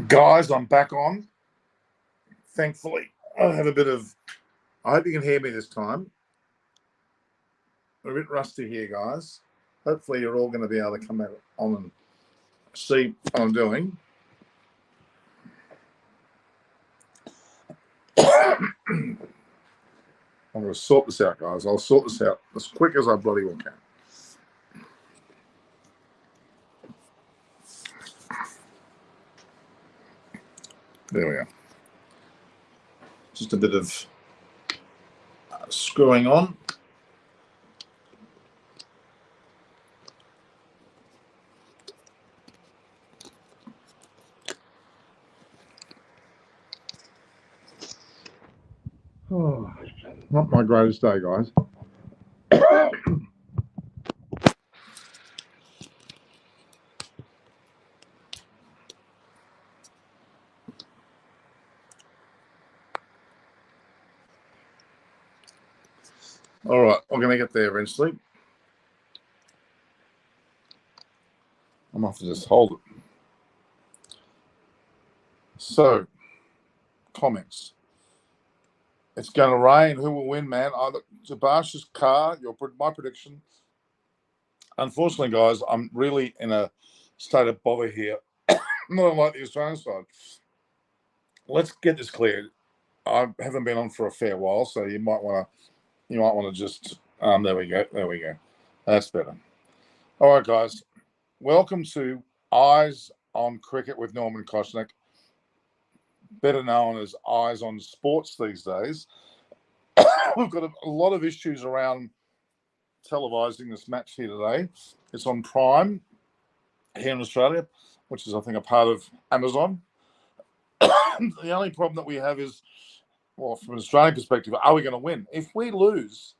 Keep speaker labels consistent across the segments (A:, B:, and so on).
A: Guys, I'm back on. Thankfully, I have a bit of. I hope you can hear me this time. I'm a bit rusty here, guys. Hopefully, you're all going to be able to come out on and see what I'm doing. I'm going to sort this out, guys. I'll sort this out as quick as I bloody well can. There we are. Just a bit of screwing on. Oh, not my greatest day, guys. All right, we're going to get there eventually. I'm going to have to just hold it. So, comments. It's going to rain. Who will win, man? Either Jabash's car, my prediction. Unfortunately, guys, I'm really in a state of bother here. Not unlike the Australian side. Let's get this cleared. I haven't been on for a fair while, so you might want to just. There we go. That's better. All right, guys. Welcome to Eyes on Cricket with Norman Koshnick, better known as Eyes on Sports these days. We've got a lot of issues around televising this match here today. It's on Prime here in Australia, which is, I think, a part of Amazon. The only problem that we have is, well, from an Australian perspective, are we going to win? If we lose,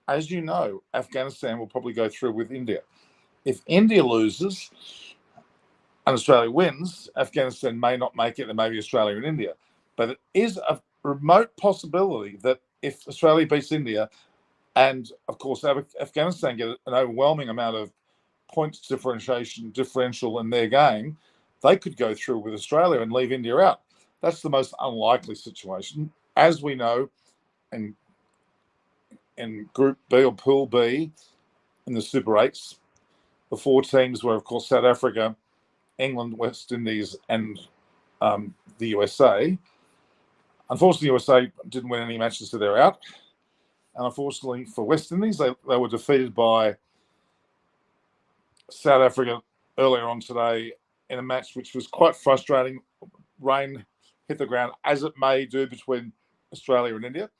A: as you know, Afghanistan will probably go through with India. If India loses and Australia wins, Afghanistan may not make it, and maybe Australia and India. But it is a remote possibility that if Australia beats India, and of course Afghanistan get an overwhelming amount of points differential in their game, they could go through with Australia and leave India out. That's the most unlikely situation. As we know, in Group B or Pool B in the Super 8s, the four teams were, of course, South Africa, England, West Indies, and the USA. Unfortunately, the USA didn't win any matches, so they're out. And unfortunately for West Indies, they were defeated by South Africa earlier on today in a match which was quite frustrating. Rain hit the ground, as it may do between Australia and India.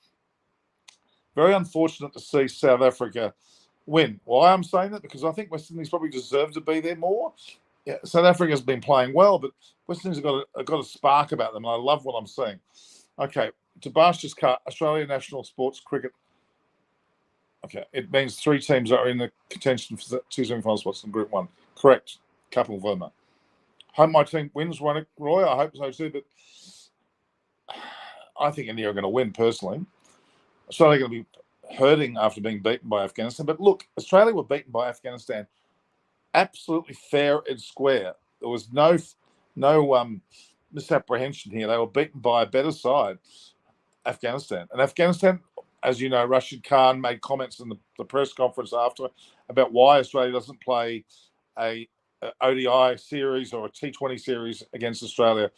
A: Very unfortunate to see South Africa win. Why I'm saying that? Because I think West Indies probably deserve to be there more. Yeah, South Africa's been playing well, but West Indies have got a spark about them, and I love what I'm seeing. Okay, Tabash's car, Australian National Sports Cricket. Okay, it means three teams are in the contention for the two semi-final spots in Group 1. Correct, Kapil Verma. Hope my team wins, Roy. I hope so too, but I think India are going to win personally. Australia are going to be hurting after being beaten by Afghanistan. But look, Australia were beaten by Afghanistan absolutely fair and square. There was no misapprehension here. They were beaten by a better side, Afghanistan. And Afghanistan, as you know, Rashid Khan made comments in the press conference after about why Australia doesn't play a ODI series or a T20 series against Australia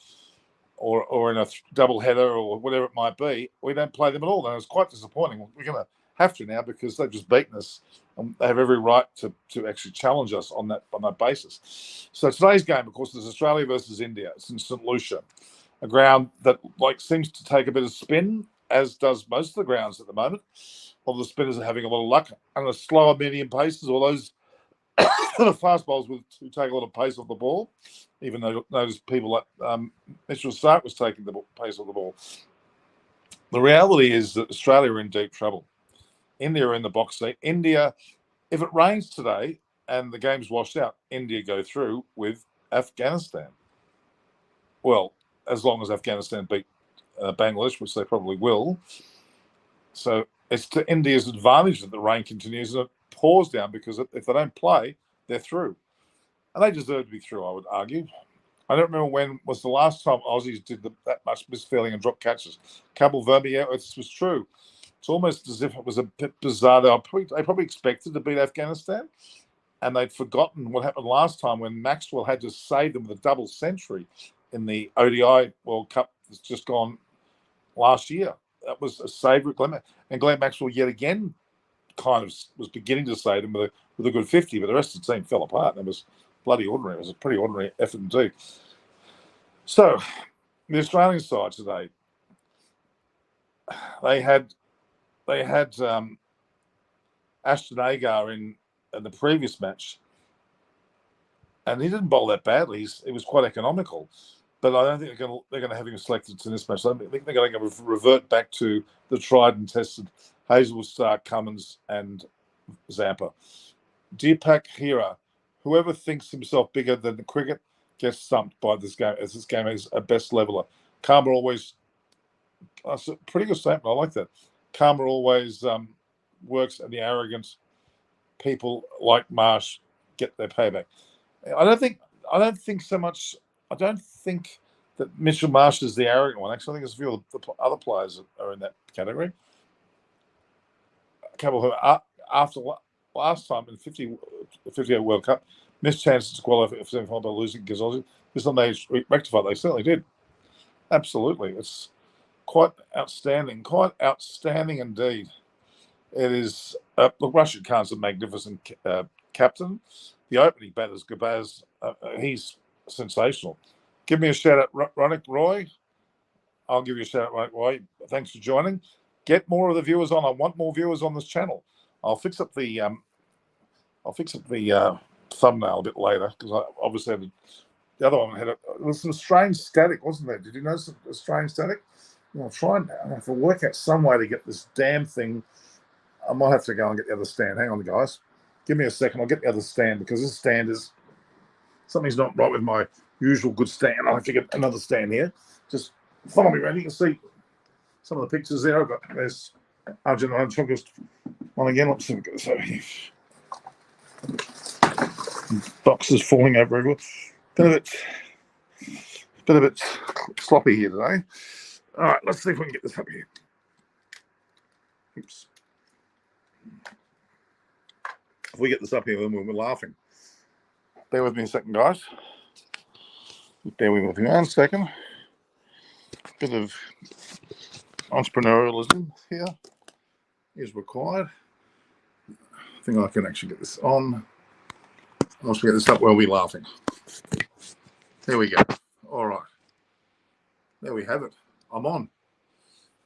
A: or in a double header or whatever it might be. We don't play them at all. And it was quite disappointing. We're going to have to now because they've just beaten us. And they have every right to actually challenge us on that basis. So today's game, of course, is Australia versus India. It's in St Lucia, a ground that seems to take a bit of spin, as does most of the grounds at the moment. All the spinners are having a lot of luck, and the slower medium paces, or those fast bowlers who take a lot of pace off the ball, even though notice people like Mitchell Stark was taking the pace off the ball. The reality is that Australia are in deep trouble. India are in the box seat. India, if it rains today and the game's washed out, India go through with Afghanistan. Well, as long as Afghanistan beat Bangladesh, which they probably will. So it's to India's advantage that the rain continues and it pours down, because if they don't play, they're through. And they deserve to be through, I would argue. I don't remember when was the last time Aussies did that much misfielding and drop catches. Cable Verbi, yeah, it was true. It's almost as if it was a bit bizarre. They probably expected to beat Afghanistan, and they'd forgotten what happened last time when Maxwell had to save them with a double century in the ODI World Cup that's just gone last year. That was a save with Glenn, and Glenn Maxwell yet again kind of was beginning to save them with a good 50, but the rest of the team fell apart, and it was bloody ordinary. It was a pretty ordinary effort indeed. So, the Australian side today, they had Ashton Agar in the previous match, and he didn't bowl that badly. He was quite economical, but I don't think they're going to have him selected in this match. I think they're going to revert back to the tried and tested Hazelwood, Stark, Cummins, and Zampa. Deepak Hira, whoever thinks himself bigger than the cricket gets stumped by this game, as this game is a best leveler. Karma always, that's a pretty good statement. I like that. Karma always works, and the arrogant people like Marsh get their payback. I don't think so much. I don't think that Mitchell Marsh is the arrogant one. Actually, I think there's a few of the other players that are in that category. A couple who, after last time in the 58 World Cup, missed chances to qualify for semi-final by losing because Aussie. This time they rectified. They certainly did. Absolutely, it's quite outstanding indeed. It is. Look, Rashid Khan's a magnificent captain. The opening batters, Gabaz, he's sensational. Give me a shout out, Ronik Roy. I'll give you a shout out, Ronik Roy. Thanks for joining. Get more of the viewers on. I want more viewers on this channel. I'll fix up the thumbnail a bit later because I obviously had the other one there was some strange static, wasn't there? Did you notice a strange static? I'll try and I have to work out some way to get this damn thing. I might have to go and get the other stand. Hang on, guys. Give me a second. I'll get the other stand because this stand is something's not right with my usual good stand. I'll have to get another stand here. Just follow me around. You can see some of the pictures there. I've got there's Argentina one again. Let's see if we get this over here. Boxes falling over everywhere. Bit a bit sloppy here today. All right, let's see if we can get this up here. Oops. If we get this up here, then we're laughing. Bear with me a second, guys. Bear with me 1 second. Bit of entrepreneurialism here is required. I think I can actually get this on. I'll get this up while we're laughing. There we go. All right. There we have it. I'm on.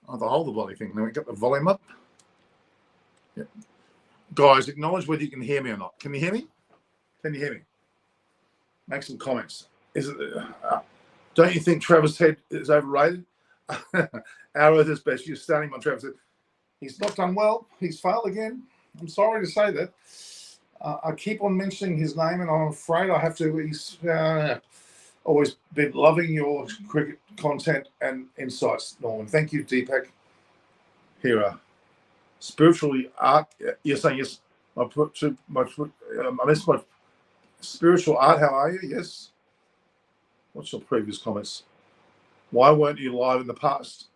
A: I have to hold the bloody thing. Now we got the volume up. Yep. Guys, acknowledge whether you can hear me or not. Can you hear me? Can you hear me? Make some comments. Is it? Don't you think Travis Head is overrated? Our Earth is best. You're standing on Travis Head. He's not done well. He's failed again. I'm sorry to say that. I keep on mentioning his name, and I'm afraid I have to. He's always been loving your cricket content and insights, Norman. Thank you, Deepak. Hira. Spiritually art. You're saying yes. I missed my spiritual art. How are you? Yes. What's your previous comments? Why weren't you live in the past?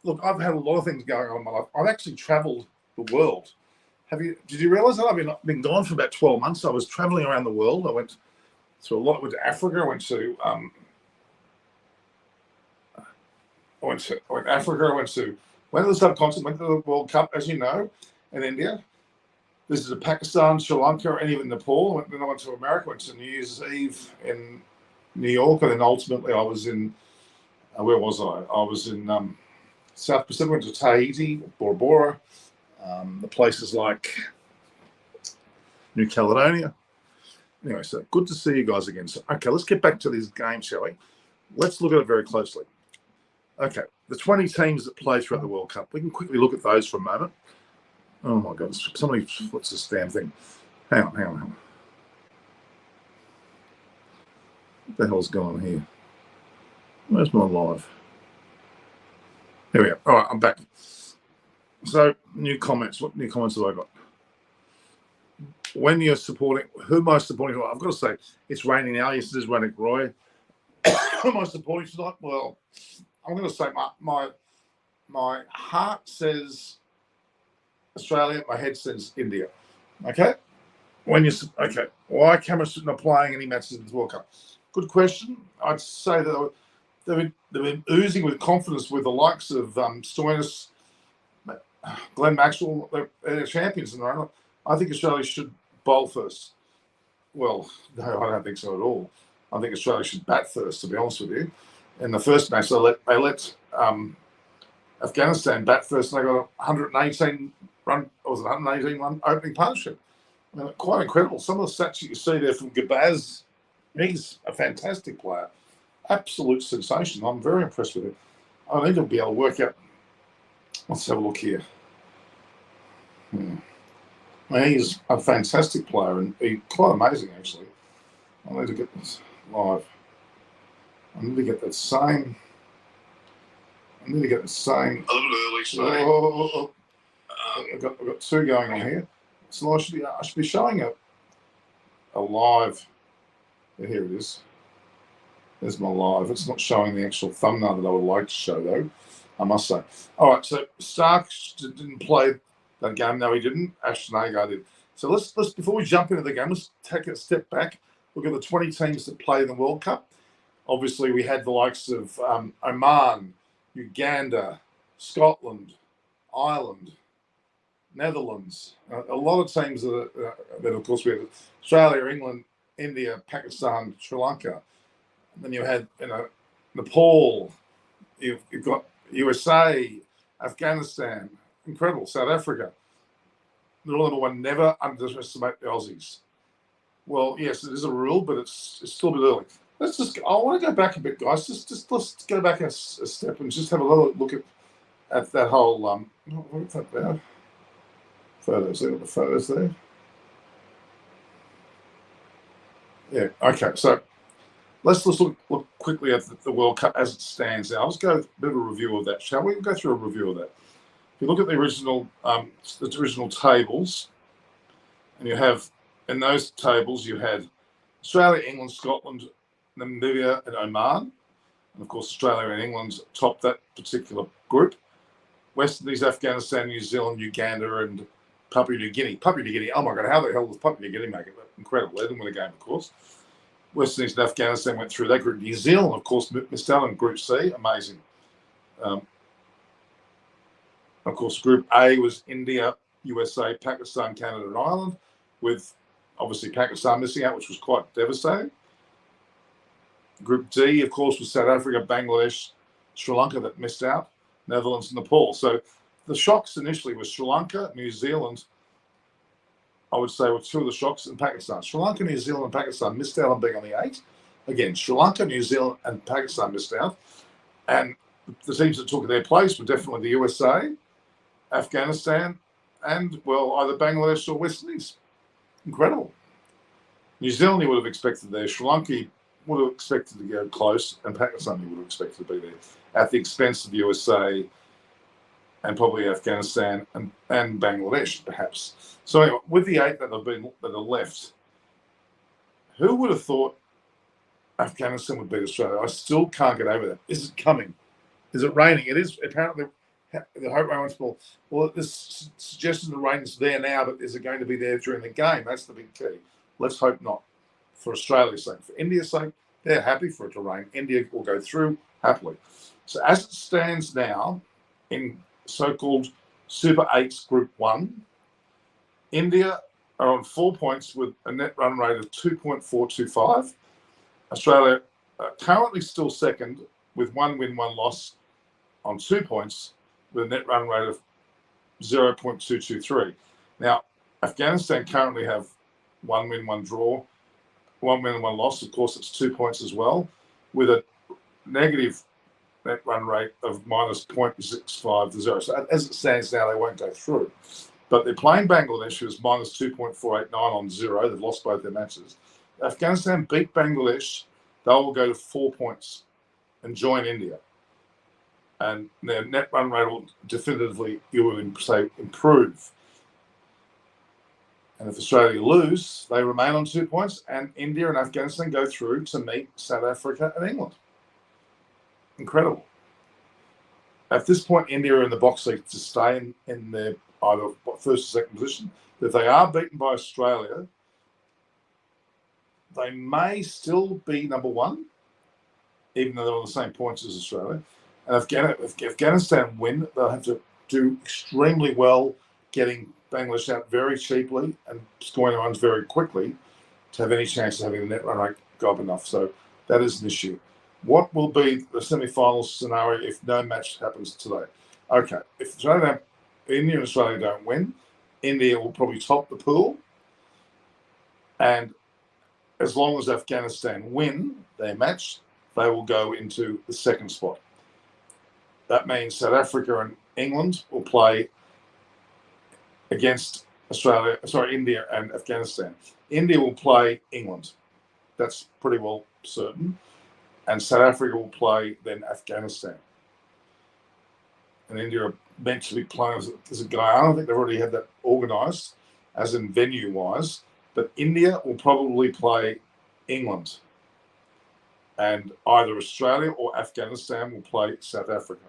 A: Look, I've had a lot of things going on in my life. I've actually travelled the world. Did you realise that I've been gone for about 12 months? I was travelling around the world. I went to a lot. I went to Africa. I went to Africa. Went to the subcontinent. Went to the World Cup, as you know, in India. Visited Pakistan, Sri Lanka, and even Nepal. Then I went to America. Went to New Year's Eve in New York, and then ultimately I was in where was I? I was in South Pacific. Went to Tahiti, Bora Bora. The places like New Caledonia. Anyway, so good to see you guys again. So, okay, let's get back to these games, shall we? Let's look at it very closely. Okay, the 20 teams that play throughout the World Cup. We can quickly look at those for a moment. Oh my God, somebody, what's this damn thing? Hang on. What the hell's going on here? Where's my live? Here we go. All right, I'm back. So, new comments. What new comments have I got? When you're supporting, who am I supporting? I've got to say, it's raining now. Yes, it is raining, Roy. Who am I supporting tonight? Well, I'm going to say my heart says Australia, my head says India. Okay? Why Cameron not playing any matches in this World Cup? Good question. I'd say that they've been oozing with confidence with the likes of Stoinis, Glenn Maxwell. They're champions in the run. I think Australia should bowl first. Well, no, I don't think so at all. I think Australia should bat first, to be honest with you. In the first match, they let Afghanistan bat first, and they got 118 run. Was it 118 run opening partnership? I mean, quite incredible. Some of the stats that you see there from Gabaz, he's a fantastic player. Absolute sensation. I'm very impressed with him. I need to be able to work out. Let's have a look here. I mean, he's a fantastic player and he's quite amazing, actually. I need to get this live. I need to get that same. A little early, so I've got two going on here. So I should be showing a live. Yeah, here it is. There's my live. It's not showing the actual thumbnail that I would like to show, though, I must say. All right, so Stark didn't play that game. No, he didn't. Ashton Agar did. So let's before we jump into the game, let's take a step back. Look at the 20 teams that play in the World Cup. Obviously, we had the likes of Oman, Uganda, Scotland, Ireland, Netherlands. A lot of teams that, of course, we had Australia, England, India, Pakistan, Sri Lanka. And then you had, Nepal. You've got USA, Afghanistan, incredible, South Africa. The rule number one: never underestimate the Aussies. Well, yes, it is a rule, but it's still a bit early. I want to go back a bit, guys. Let's go back a step and just have a little look at that whole what's that about? Photos. Look at the photos there. Yeah. Okay. So let's look quickly at the World Cup as it stands now. Let's go a bit of a review of that, shall we? We'll go through a review of that. If you look at the original tables, and you have in those tables you had Australia, England, Scotland, Namibia, and Oman. And of course, Australia and England topped that particular group. West Indies, Afghanistan, New Zealand, Uganda, and Papua New Guinea. Papua New Guinea, oh my God, how the hell does Papua New Guinea make it? Incredible. They didn't win a game, of course. West Indies and Afghanistan went through that group. New Zealand, of course, missed out on Group C. Amazing. Of course, Group A was India, USA, Pakistan, Canada, and Ireland, with obviously Pakistan missing out, which was quite devastating. Group D, of course, was South Africa, Bangladesh, Sri Lanka that missed out, Netherlands, and Nepal. So the shocks initially were Sri Lanka, New Zealand, I would say were two of the shocks, in Pakistan. Sri Lanka, New Zealand, and Pakistan missed out on being on the 8. Again, Sri Lanka, New Zealand, and Pakistan missed out. And the teams that took their place were definitely the USA, Afghanistan, and, well, either Bangladesh or West Indies. Incredible. New Zealand, you would have expected there. Sri Lanka would have expected to go close, and Pakistan, you would have expected to be there at the expense of USA and probably Afghanistan and Bangladesh, perhaps. So anyway, with the 8 that are left, who would have thought Afghanistan would beat Australia? I still can't get over that. Is it coming? Is it raining? It is apparently. The hope rain ball. Well, this suggestion the rain's there now, but is it going to be there during the game? That's the big key. Let's hope not. For Australia's sake, for India's sake, they're happy for it to rain. India will go through happily. So as it stands now, in so-called Super 8's Group 1, India are on 4 points with a net run rate of 2.425. Australia are currently still second with 1 win, 1 loss on 2 points with a net run rate of 0.223. Now, Afghanistan currently have 1 win, 1 draw, 1 win and 1 loss. Of course, it's 2 points as well, with a negative net run rate of minus 0.650. So as it stands now, they won't go through. But they're playing Bangladesh, who's minus 2.489 on 0. They've lost both their matches. Afghanistan beat Bangladesh. They will go to 4 points and join India. And their net run rate will definitively, you would say, improve. And if Australia lose, they remain on 2 points, and India and Afghanistan go through to meet South Africa and England. incredible. At this point, India are in the box seat to stay in their either first or second position. But if they are beaten by Australia, they may still be number one, even though they're on the same points as Australia. And if Afghanistan win, they'll have to do extremely well, getting Bangladesh out very cheaply and scoring runs very quickly to have any chance of having the net run rate go up enough. So that is an issue. What will be the semi-final scenario if no match happens today? Okay, if India and Australia don't win, India will probably top the pool. And as long as Afghanistan win their match, they will go into the second spot. That means South Africa and England will play against India and Afghanistan. India will play England. That's pretty well certain. And South Africa will play then Afghanistan. And India are meant to be playing as a guy. I don't think they've already had that organised, as in venue-wise. But India will probably play England. And either Australia or Afghanistan will play South Africa.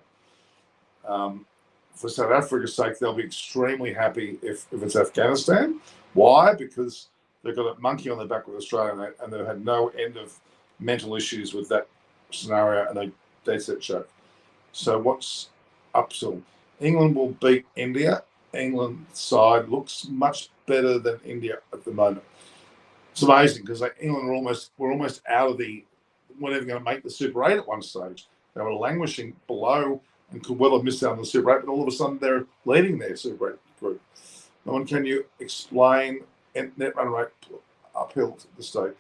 A: For South Africa's sake, they'll be extremely happy if it's Afghanistan. Why? Because they've got a monkey on their back with Australia, and they've had no end of mental issues with that scenario, and they set choke. So what's up to? England will beat India. England's side looks much better than India at the moment. It's amazing because England were almost out of weren't even going to make the Super 8 at one stage. They were languishing below and could well have missed out on the Super 8, but all of a sudden they're leading their Super 8 group. Norman, can you explain net run rate uphill to the state?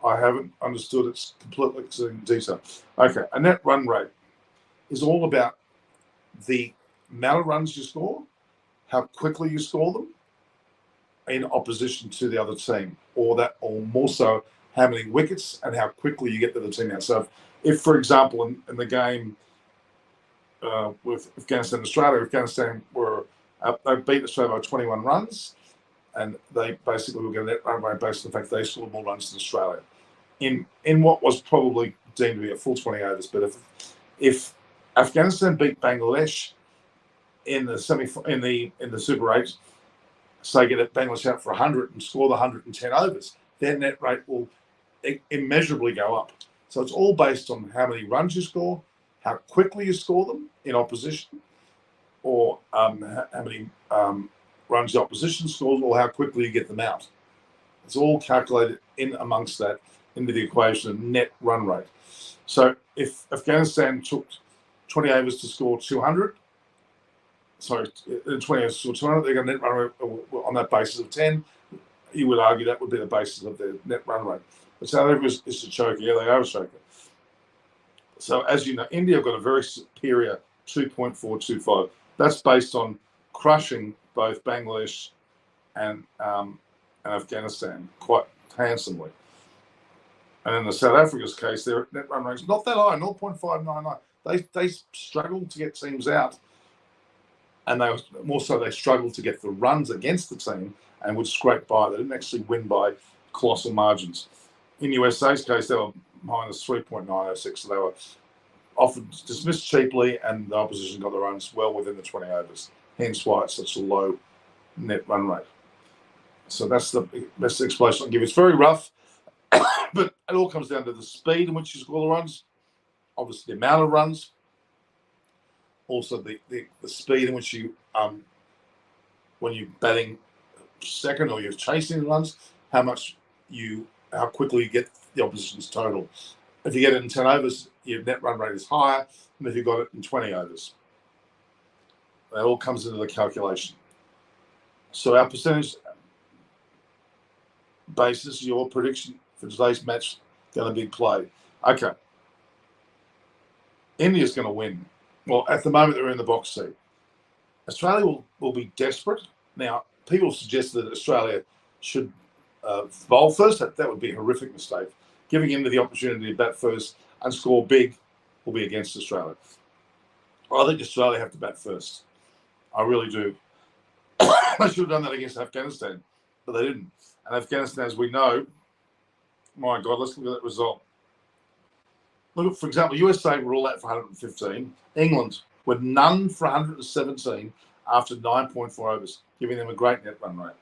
A: I haven't understood it completely in detail. Okay, a net run rate is all about the amount of runs you score, how quickly you score them in opposition to the other team, or more so, how many wickets and how quickly you get the other team out. So if for example, in the game with Afghanistan and Australia, Afghanistan they beat Australia by 21 runs, and they basically will get a net run rate based on the fact they scored more runs than Australia in what was probably deemed to be a full 20 overs. But if Afghanistan beat Bangladesh in the Super 8, say get Bangladesh out for 100 and score the 110 overs, their net rate will immeasurably go up. So it's all based on how many runs you score, how quickly you score them in opposition, or how many runs the opposition scores, or how quickly you get them out. It's all calculated in amongst that into the equation of net run rate. So if Afghanistan took 20 overs to score 200, 20 overs to score 200, they're going to net run rate on that basis of 10. You would argue that would be the basis of their net run rate. But South Africa is a choker. Yeah, they are a choker. So as you know, India have got a very superior 2.425. That's based on crushing both Bangladesh and Afghanistan quite handsomely. And in the South Africa's case, their net run rate is not that high, 0.599. They struggled to get teams out, and they struggled to get the runs against the team and would scrape by. They didn't actually win by colossal margins. In USA's case, they were minus 3.906, so they were often dismissed cheaply, and the opposition got the runs well within the 20 overs. Hence why it's such a low net run rate. So that's the best explanation I can give. It's very rough, but it all comes down to the speed in which you score the runs, obviously the amount of runs, also the speed in which you, when you're batting second or you're chasing the runs, how quickly you get the opposition's total. If you get it in 10 overs, your net run rate is higher than if you got it in 20 overs. That all comes into the calculation. So our percentage basis, your prediction for today's match going to be played. Okay. India's going to win. Well, at the moment, they're in the box seat. Australia will be desperate. Now, people suggest that Australia should bowl first. That would be a horrific mistake. Giving India the opportunity to bat first and score big will be against Australia. I think Australia have to bat first. I really do. They should have done that against Afghanistan, but they didn't. And Afghanistan, as we know, my God, let's look at that result. Look, for example, USA were all out for 115. England were none for 117 after 9.4 overs, giving them a great net run rate.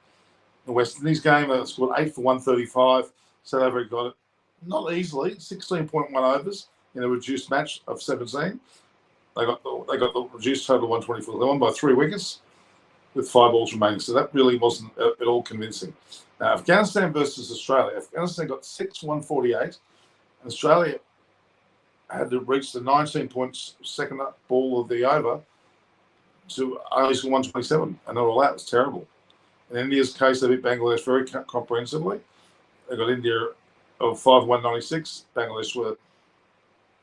A: The West Indies game, they scored 8 for 135. South Africa got it not easily, 16.1 overs in a reduced match of 17. They got the reduced total of 124. They won by 3 wickets with 5 balls remaining. So that really wasn't at all convincing. Now, Afghanistan versus Australia. Afghanistan got 6 148. And Australia had to reach the 19 points second ball of the over to only 127. And they were all out. It was terrible. In India's case, they beat Bangladesh very comprehensively. They got India of 5-196. Bangladesh were,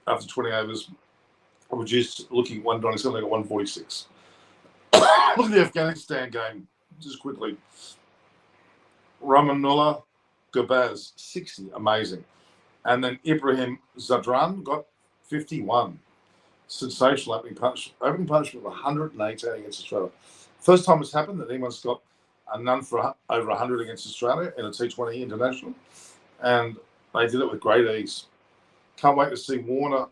A: after 20 overs, reduced looking at 197. They got 146. Look at the Afghanistan game, just quickly. Ramanullah Gabaz, 60, amazing. And then Ibrahim Zadran got 51. Sensational opening punishment of 118 against Australia. First time it's happened that anyone's got a none for over 100 against Australia in a T20 international. And they did it with great ease. Can't wait to see Warner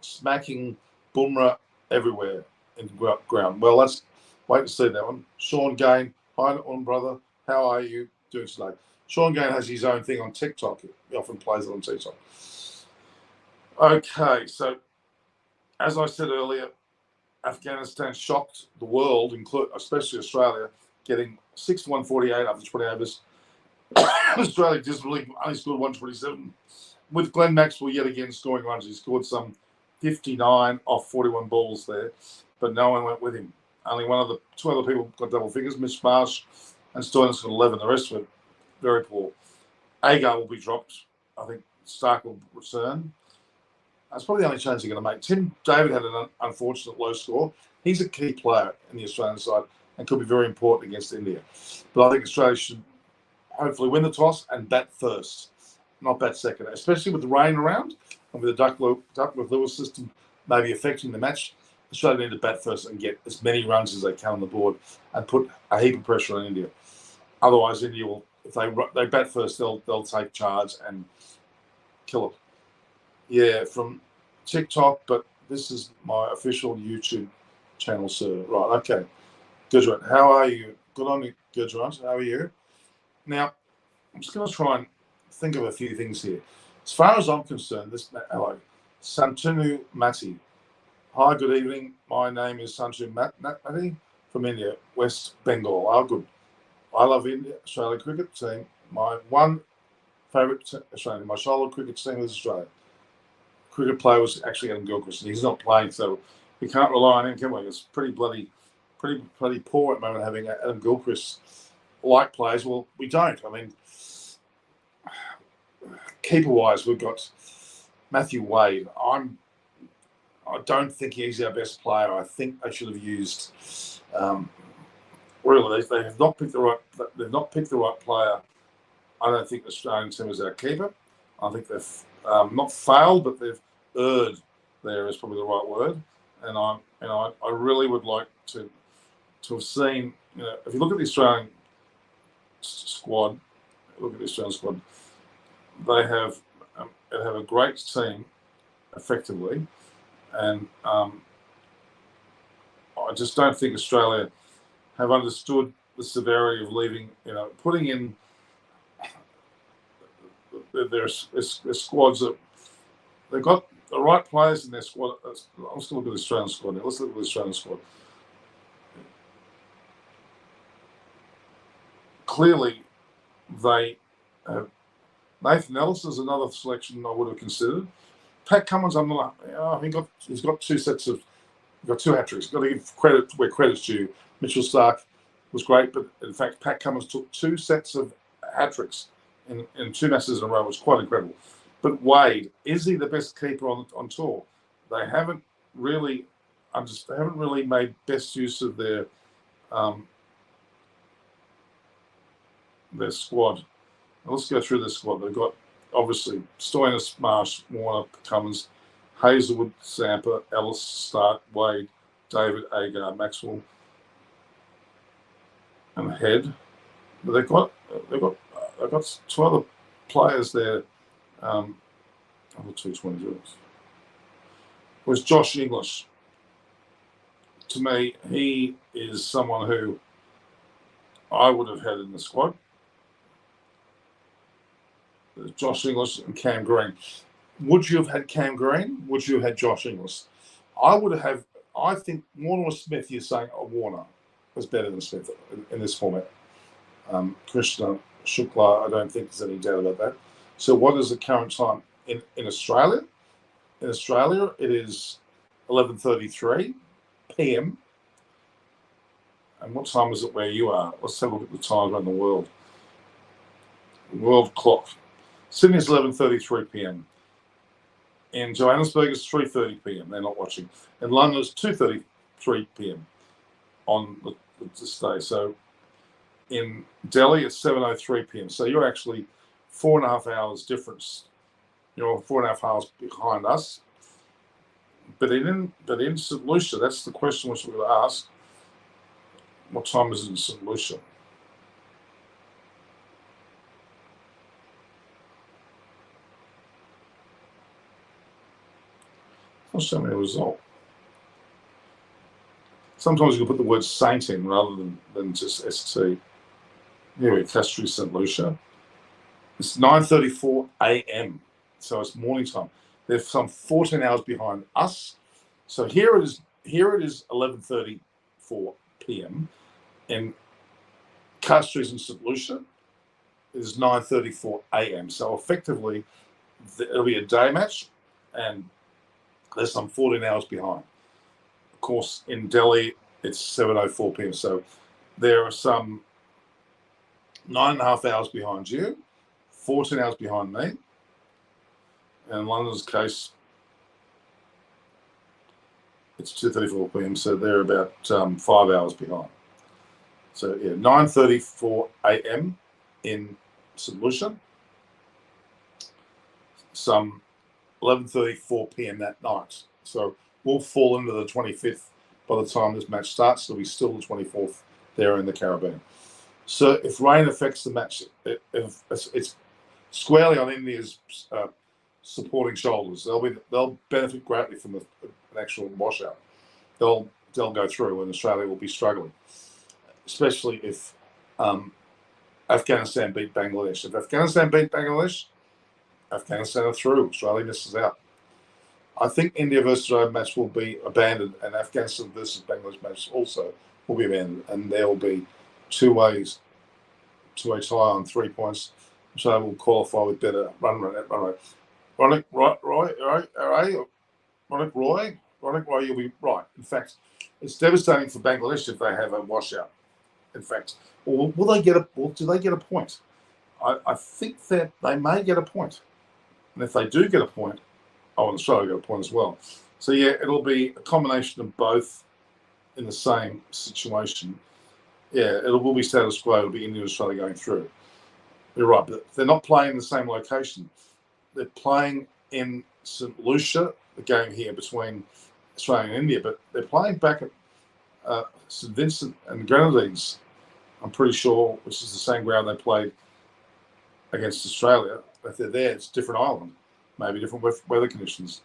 A: smacking Bumrah everywhere in the ground. Well, let's wait to see that one. Sean Gain, hi on brother. How are you doing today? Sean Gain has his own thing on TikTok. He often plays it on TikTok. Okay, so as I said earlier, Afghanistan shocked the world, especially Australia, getting 6 148 after 20 overs. Australia just really only scored 127. With Glenn Maxwell yet again scoring runs, he scored some 59 off 41 balls there, but no one went with him. Only two other people got double figures, Mitch Marsh and Stoinis got 11. The rest were very poor. Agar will be dropped. I think Stark will return. That's probably the only change they're going to make. Tim David had an unfortunate low score. He's a key player in the Australian side and could be very important against India. But I think Australia should hopefully win the toss and bat first, not bat second, especially with the rain around and with the Duckworth-Lewis system maybe affecting the match. Australia need to bat first and get as many runs as they can on the board and put a heap of pressure on India. Otherwise, India will, if they bat first, they'll take charge and kill it. Yeah, from TikTok, but this is my official YouTube channel, sir. Right, okay. Gujrat, how are you? Good on you, Gujrat. How are you? Now, I'm just going to try and think of a few things here. As far as I'm concerned, hello, Santanu Mati. Hi, good evening. My name is Santanu Mati from India, West Bengal. Oh, good. I love India, Australia cricket team. My one favourite Australian, my childhood cricket team is Australia. Cricket player was actually Adam Gilchrist, and he's not playing, so we can't rely on him, can we? It's pretty bloody poor at the moment having Adam Gilchrist like players. Well, we don't. I mean, keeper-wise, we've got Matthew Wade. I don't think he's our best player. I think they should have used. Really, they have not picked the right. They've not picked the right player. I don't think the Australian team is our keeper. I think they've not failed, but they've erred. There is probably the right word. And I really would like to have seen. You know, if you look at the Australian squad, they have a great team, effectively, and I just don't think Australia have understood the severity of leaving. You know, putting in their squads that they've got the right players in their squad. I'm just going to look at the Australian squad now. Let's look at the Australian squad. Clearly, they have. Nathan Ellis is another selection I would have considered. Pat Cummins, I'm not. He's got 2 sets of. He's got 2 hat-tricks. Got to give credit where credit's due. Mitchell Stark was great, but in fact, Pat Cummins took 2 sets of hat-tricks in 2 matches in a row. It was quite incredible. But Wade, is he the best keeper on tour? They haven't really made best use of their squad. Now let's go through this squad. They've got obviously Stoinis, Marsh, Warner, Cummins, Hazelwood, Zampa, Ellis, Stark, Wade, David, Agar, Maxwell, and Head. But they've got 2 other players there. 2 20 drills. was Josh English. To me, he is someone who I would have had in the squad. Josh English and Cam Green. Would you have had Cam Green? Would you have had Josh English? I would have. I think Warner or Smith. You're saying Warner was better than Smith in this format. Krishna Shukla, I don't think there's any doubt about that. So, what is the current time in Australia? In Australia, it is 11:33 p.m. And what time is it where you are? Let's have a look at the times around the world. World clock. Sydney is 11:33 p.m. In Johannesburg, it's 3:30 p.m. They're not watching. In London, it's 2:33 p.m. on this day. So in Delhi, it's 7:03 p.m. So you're actually 4.5 hours difference. You're 4.5 hours behind us. But in St Lucia, that's the question which we're going to ask. What time is it in St Lucia? Not showing me a result. Sometimes you can put the word Saint in rather than just ST. Here we go, Castro St Lucia. It's 9:34 a.m. So it's morning time. They're some 14 hours behind us. So here it is 11:34 p.m. in Castries and St Lucia. It is 9:34 a.m. So effectively, it'll be a day match, and there's some 14 hours behind. Of course, in Delhi, it's 7:04 p.m. So there are some 9.5 hours behind you, 14 hours behind me. And in London's case, it's 2:34 p.m. So they're about 5 hours behind. So yeah, 9:34 a.m. in St Lucia, some 11:34 p.m. that night. So we'll fall into the 25th by the time this match starts. It'll be still the 24th there in the Caribbean. So if rain affects the match, it's squarely on India's supporting shoulders. They'll benefit greatly from an actual washout. They'll go through, and Australia will be struggling, especially if Afghanistan beat Bangladesh. If Afghanistan beat Bangladesh, Afghanistan are through. Australia misses out. I think India versus Australia match will be abandoned, and Afghanistan versus Bangladesh match also will be abandoned, and there will be 2 ways to a tie on 3 points. Australia will qualify with better run rate. Ronick Roy, you'll be right. In fact, it's devastating for Bangladesh if they have a washout. In fact, or will they get a? Or do they get a point? I think that they may get a point, and if they do get a point, and Australia get a point as well. So yeah, it'll be a combination of both in the same situation. Yeah, it will be status quo. It'll be India and Australia going through. You're right, but they're not playing in the same location. They're playing in St Lucia, the game here between Australia and India, but they're playing back at St Vincent and Grenadines, I'm pretty sure, which is the same ground they played against Australia. If they're there, it's a different island, maybe different weather conditions.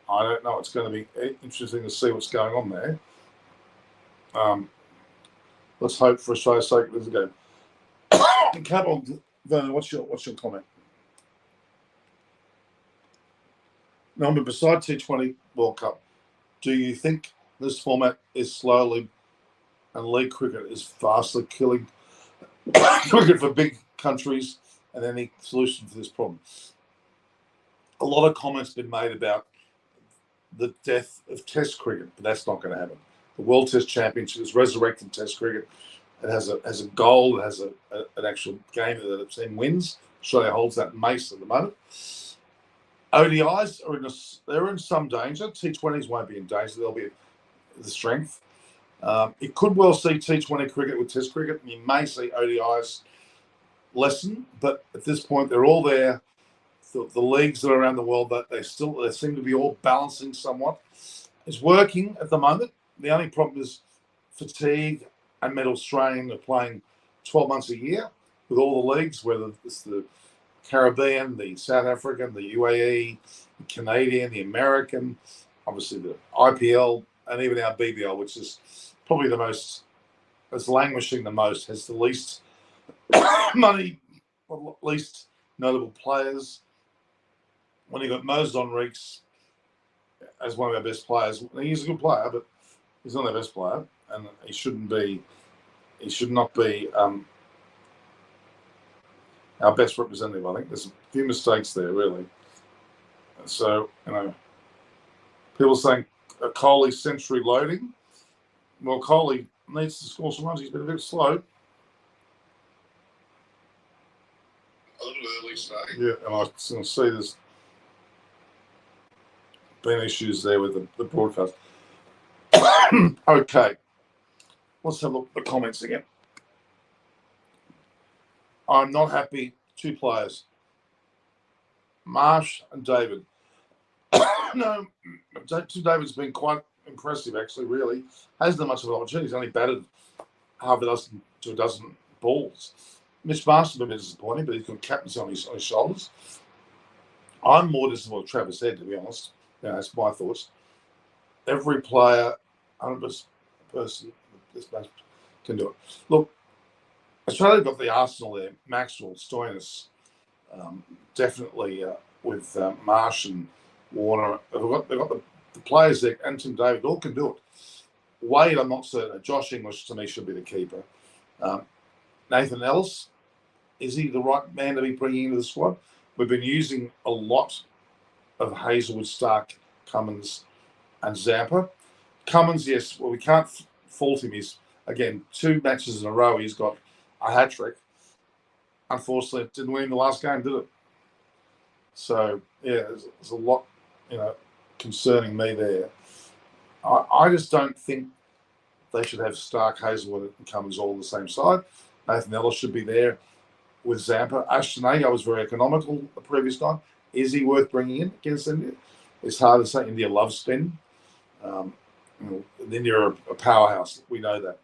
A: I don't know. It's going to be interesting to see what's going on there. Let's hope for Australia's sake there's a game. Come on, Vernon, what's your comment? Number beside T20 World Cup, do you think this format is slowly and league cricket is vastly killing cricket for big countries, and any solution for this problem? A lot of comments have been made about the death of Test cricket, but that's not going to happen. The World Test Championship is resurrected Test cricket. It has a goal. It has an actual game that the team wins. Australia holds that mace at the moment. ODIs they're in some danger. T20s won't be in danger. They'll be the strength. It could well see T20 cricket with Test cricket. You may see ODIs lessen, but at this point they're all there. The leagues that are around the world, that they seem to be all balancing somewhat. It's working at the moment. The only problem is fatigue and mental strain of playing 12 months a year with all the leagues, whether it's the Caribbean, the South African, the UAE, the Canadian, the American, obviously the IPL and even our BBL, which is probably the most, it's languishing the most, has the least money, least notable players. When you got Moses Enriquez as one of our best players, he's a good player, but he's not our best player, and he shouldn't be. He should not be our best representative. I think there's a few mistakes there, really. So people saying Kohli century loading. Well, Kohli needs to score some runs. He's been a bit slow. A little early today. Yeah, and I can see there's been issues there with the broadcast. Okay, let's have a look at the comments again. I'm not happy. 2 players, Marsh and David. No, David's been quite impressive, actually, really. Hasn't had much of an opportunity. He's only batted half a dozen to a dozen balls. Mitch Marsh has been disappointing, but he's got captaincy on his shoulders. I'm more disappointed with Travis Head, to be honest. That's my thoughts. Every player, 100% person, this man can do it. Look, Australia got the arsenal there. Maxwell, Stoinis, definitely with Marsh and Warner. They've got the players there, and Tim David all can do it. Wade, I'm not certain. Josh English, to me, should be the keeper. Nathan Ellis, is he the right man to be bringing into the squad? We've been using a lot of Hazelwood, Stark, Cummins, and Zampa. Cummins, yes, well, we can't fault him. He's, again, 2 matches in a row, he's got a hat-trick. Unfortunately, didn't win the last game, did it? So, yeah, there's a lot, concerning me there. I just don't think they should have Stark, Hazelwood, and Cummins all on the same side. Nathan Ellis should be there with Zampa. Ashton Agar was very economical the previous time. Is he worth bringing in against India? It's hard to say. India loves spin. India are a powerhouse. We know that.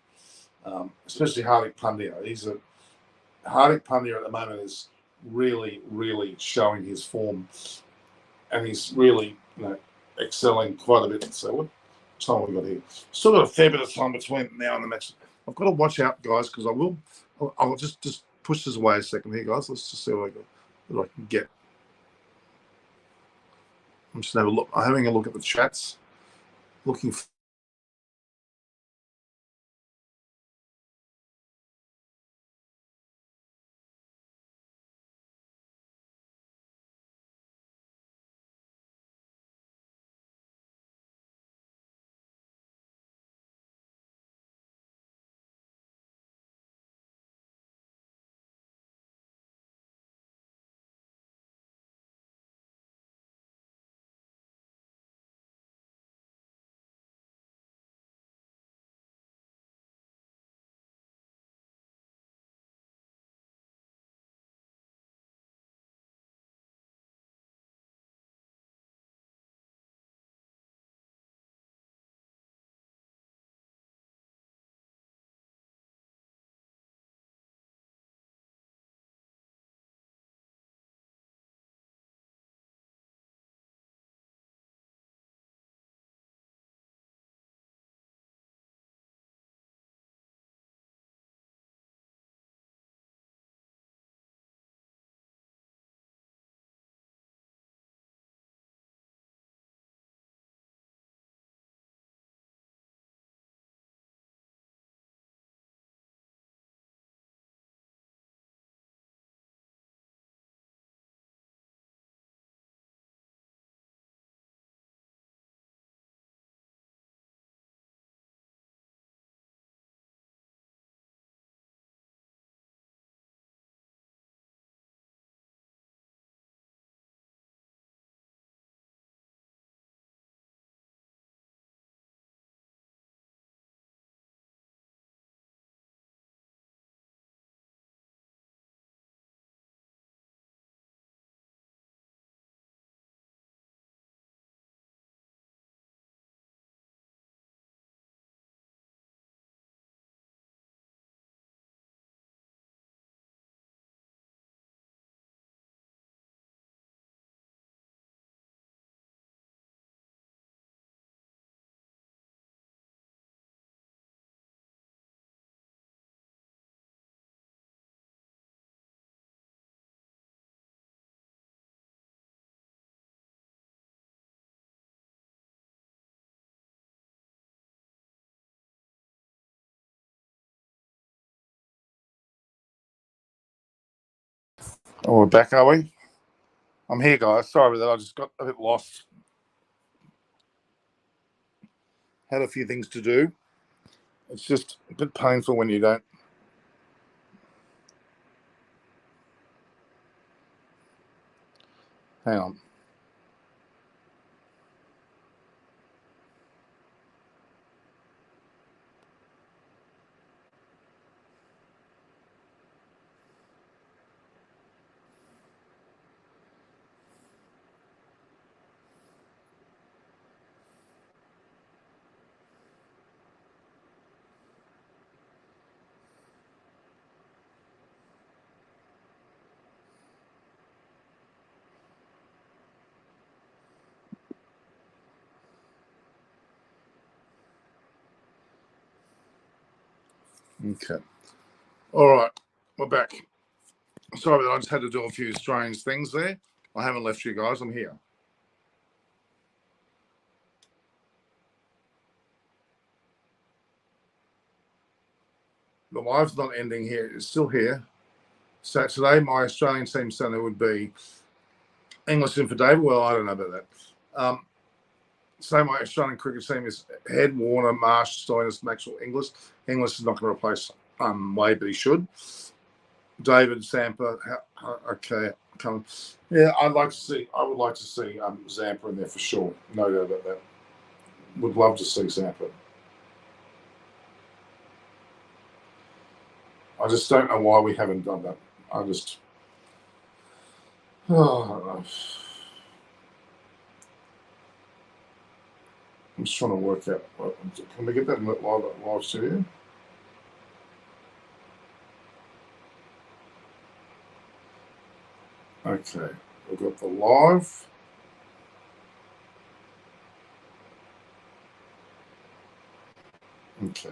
A: Especially Hardik Pandya. Hardik Pandya at the moment is really, really showing his form, and he's really, excelling quite a bit. So what time we got here? Still got a fair bit of time between now and the match. I've got to watch out, guys, because I'll just push this away a second here, guys. Let's just see what I can get. I'm just having a look at the chats, looking for Oh, we're back, are we? I'm here, guys. Sorry about that. I just got a bit lost. Had a few things to do. It's just a bit painful when you don't. Hang on. Okay. All right. We're back. Sorry, I just had to do a few strange things there. I haven't left you guys. I'm here. The live's not ending here. It's still here. So today, my Australian team center would be English in for David. Well, I don't know about that. So my Australian cricket team is Head, Warner, Marsh, Stoinis, Maxwell, Inglis. Inglis is not going to replace Wade, but he should. David, Zampa, okay, come. Yeah, I would like to see Zampa in there for sure. No doubt about that. Would love to see Zampa. I just don't know why we haven't done that. I just, I'm just trying to work out. Can we get that live studio? Okay, we've got the live. Okay.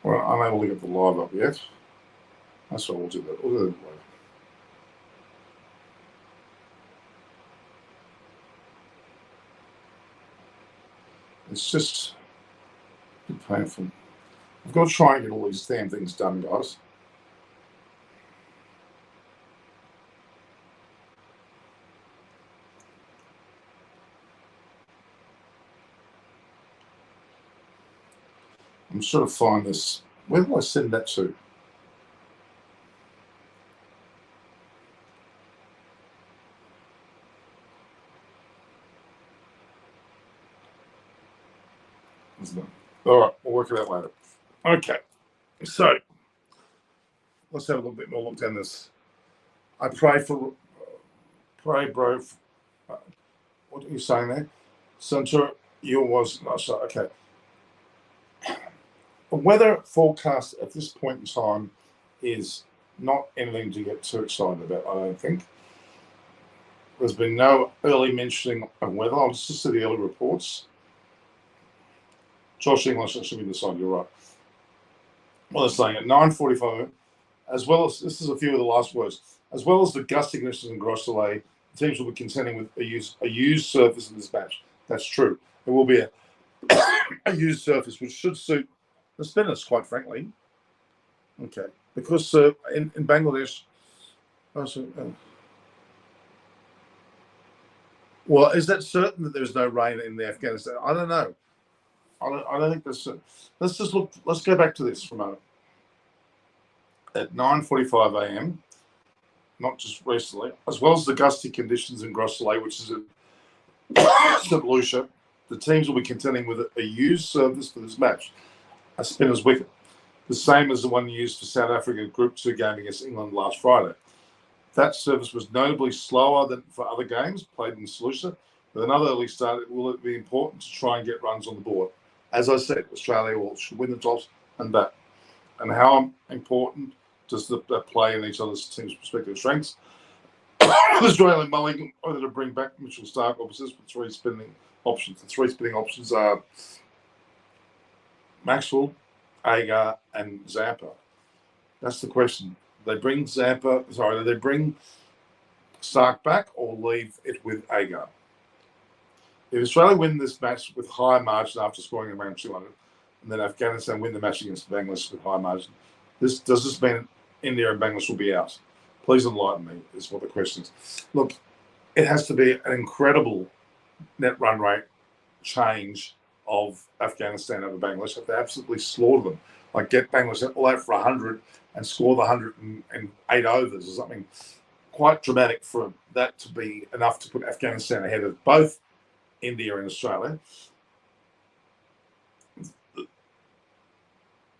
A: Well, I'm unable to get the live up yet. That's why we'll do that. We'll do that later. It's just a bit painful. I've got to try and get all these damn things done, guys. I'm sure to find this. Where do I send that to? All right, we'll work it out later. Okay, so let's have a little bit more look down this. I pray, bro. What are you saying there? Centre, you was no, so okay. The weather forecast at this point in time is not anything to get too excited about, I don't think. There's been no early mentioning of weather. I'll just see the early reports. Josh English, that should be the side, you're right. Well, they're saying at 9:45, as well as, this is a few of the last words, as well as the gusty conditions in Gros Soleil, the teams will be contending with a used surface in this match. That's true. It will be a used surface, which should suit the spinners, quite frankly. Okay. Because in Bangladesh, well, is that certain that there's no rain in the Afghanistan? I don't know. I don't think there's. Let's just look. Let's go back to this for a moment. At 9:45 a.m., not just recently, as well as the gusty conditions in Gros Soleil, which is at St Lucia, the teams will be contending with a used surface for this match, a spinner's wicket, the same as the one used for South Africa's Group 2 game against England last Friday. That service was notably slower than for other games played in St Lucia. With another early start, it will be important to try and get runs on the board. As I said, Australia should win the toss and bat. And how important does that play in each other's team's respective strengths? Australia and mulling whether to bring back Mitchell Stark opposites with three spinning options. The three spinning options are Maxwell, Agar, and Zampa. That's the question. They bring they bring Stark back or leave it with Agar? If Australia win this match with high margin after scoring around 200, and then Afghanistan win the match against Bangladesh with high margin, does this mean India and Bangladesh will be out? Please enlighten me, is what the question is. Look, it has to be an incredible net run rate change of Afghanistan over Bangladesh. If they absolutely slaughter them, like get Bangladesh all out for 100 and score the 108 overs or something quite dramatic for that to be enough to put Afghanistan ahead of both India and Australia.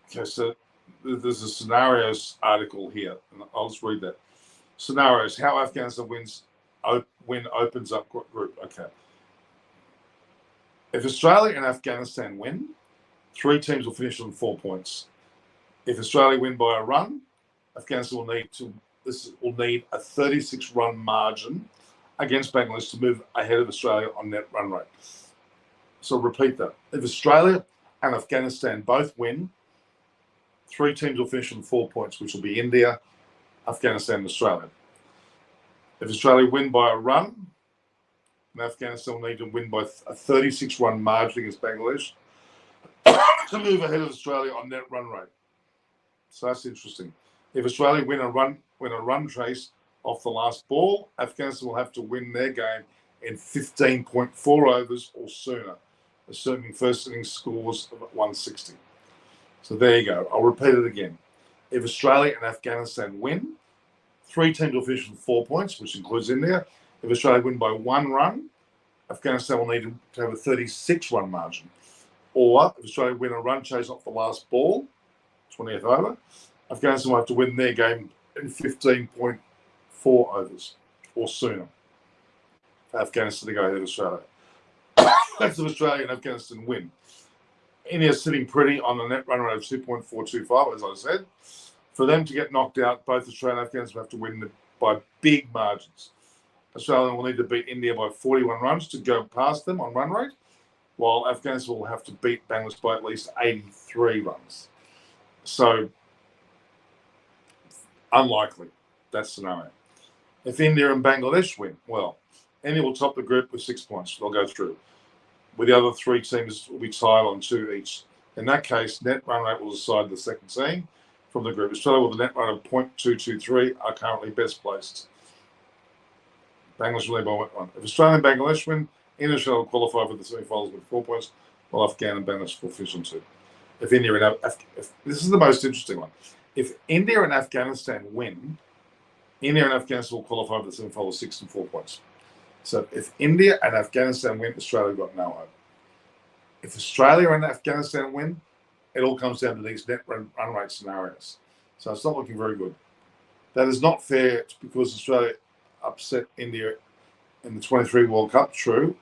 A: Okay, so there's a scenarios article here, and I'll just read that. Scenarios: how Afghanistan win opens up group. Okay. If Australia and Afghanistan win, 3 teams will finish on 4 points. If Australia win by a run, Afghanistan will need a 36-run margin against Bangladesh to move ahead of Australia on net run rate. So repeat that. If Australia and Afghanistan both win, 3 teams will finish on 4 points, which will be India, Afghanistan, and Australia. If Australia win by a run, and Afghanistan will need to win by a 36-run margin against Bangladesh to move ahead of Australia on net run rate. So that's interesting. If Australia win a run chase off the last ball, Afghanistan will have to win their game in 15.4 overs or sooner, assuming first innings scores of 160. So there you go. I'll repeat it again. If Australia and Afghanistan win, 3 teams will finish with 4 points, which includes India. If Australia win by 1 run, Afghanistan will need to have a 36-run margin. Or if Australia win a run chase off the last ball, 20th over, Afghanistan will have to win their game in 15.4 overs or sooner for Afghanistan to go ahead of Australia. That's if Australia and Afghanistan win. India's sitting pretty on a net run rate of 2.425, as I said. For them to get knocked out, both Australia and Afghanistan have to win by big margins. Australia will need to beat India by 41 runs to go past them on run rate, while Afghanistan will have to beat Bangladesh by at least 83 runs. So, unlikely, that scenario. If India and Bangladesh win, well, India will top the group with 6 points. They'll go through. With the other 3 teams will be tied on 2 each. In that case, net run rate will decide the second team from the group. Australia with a net run of 0.223 are currently best placed. Bangladesh will lead by 1. If Australia and Bangladesh win, India will qualify for the semi-finals with 4 points, while Afghan and Bangladesh will finish on 2. If India and this is the most interesting one. If India and Afghanistan win, India and Afghanistan will qualify for the semi-finals 6 and 4 points. So if India and Afghanistan win, Australia got no hope. If Australia and Afghanistan win, it all comes down to these net run rate scenarios. So it's not looking very good. That is not fair because Australia upset India in the 23 World Cup, true,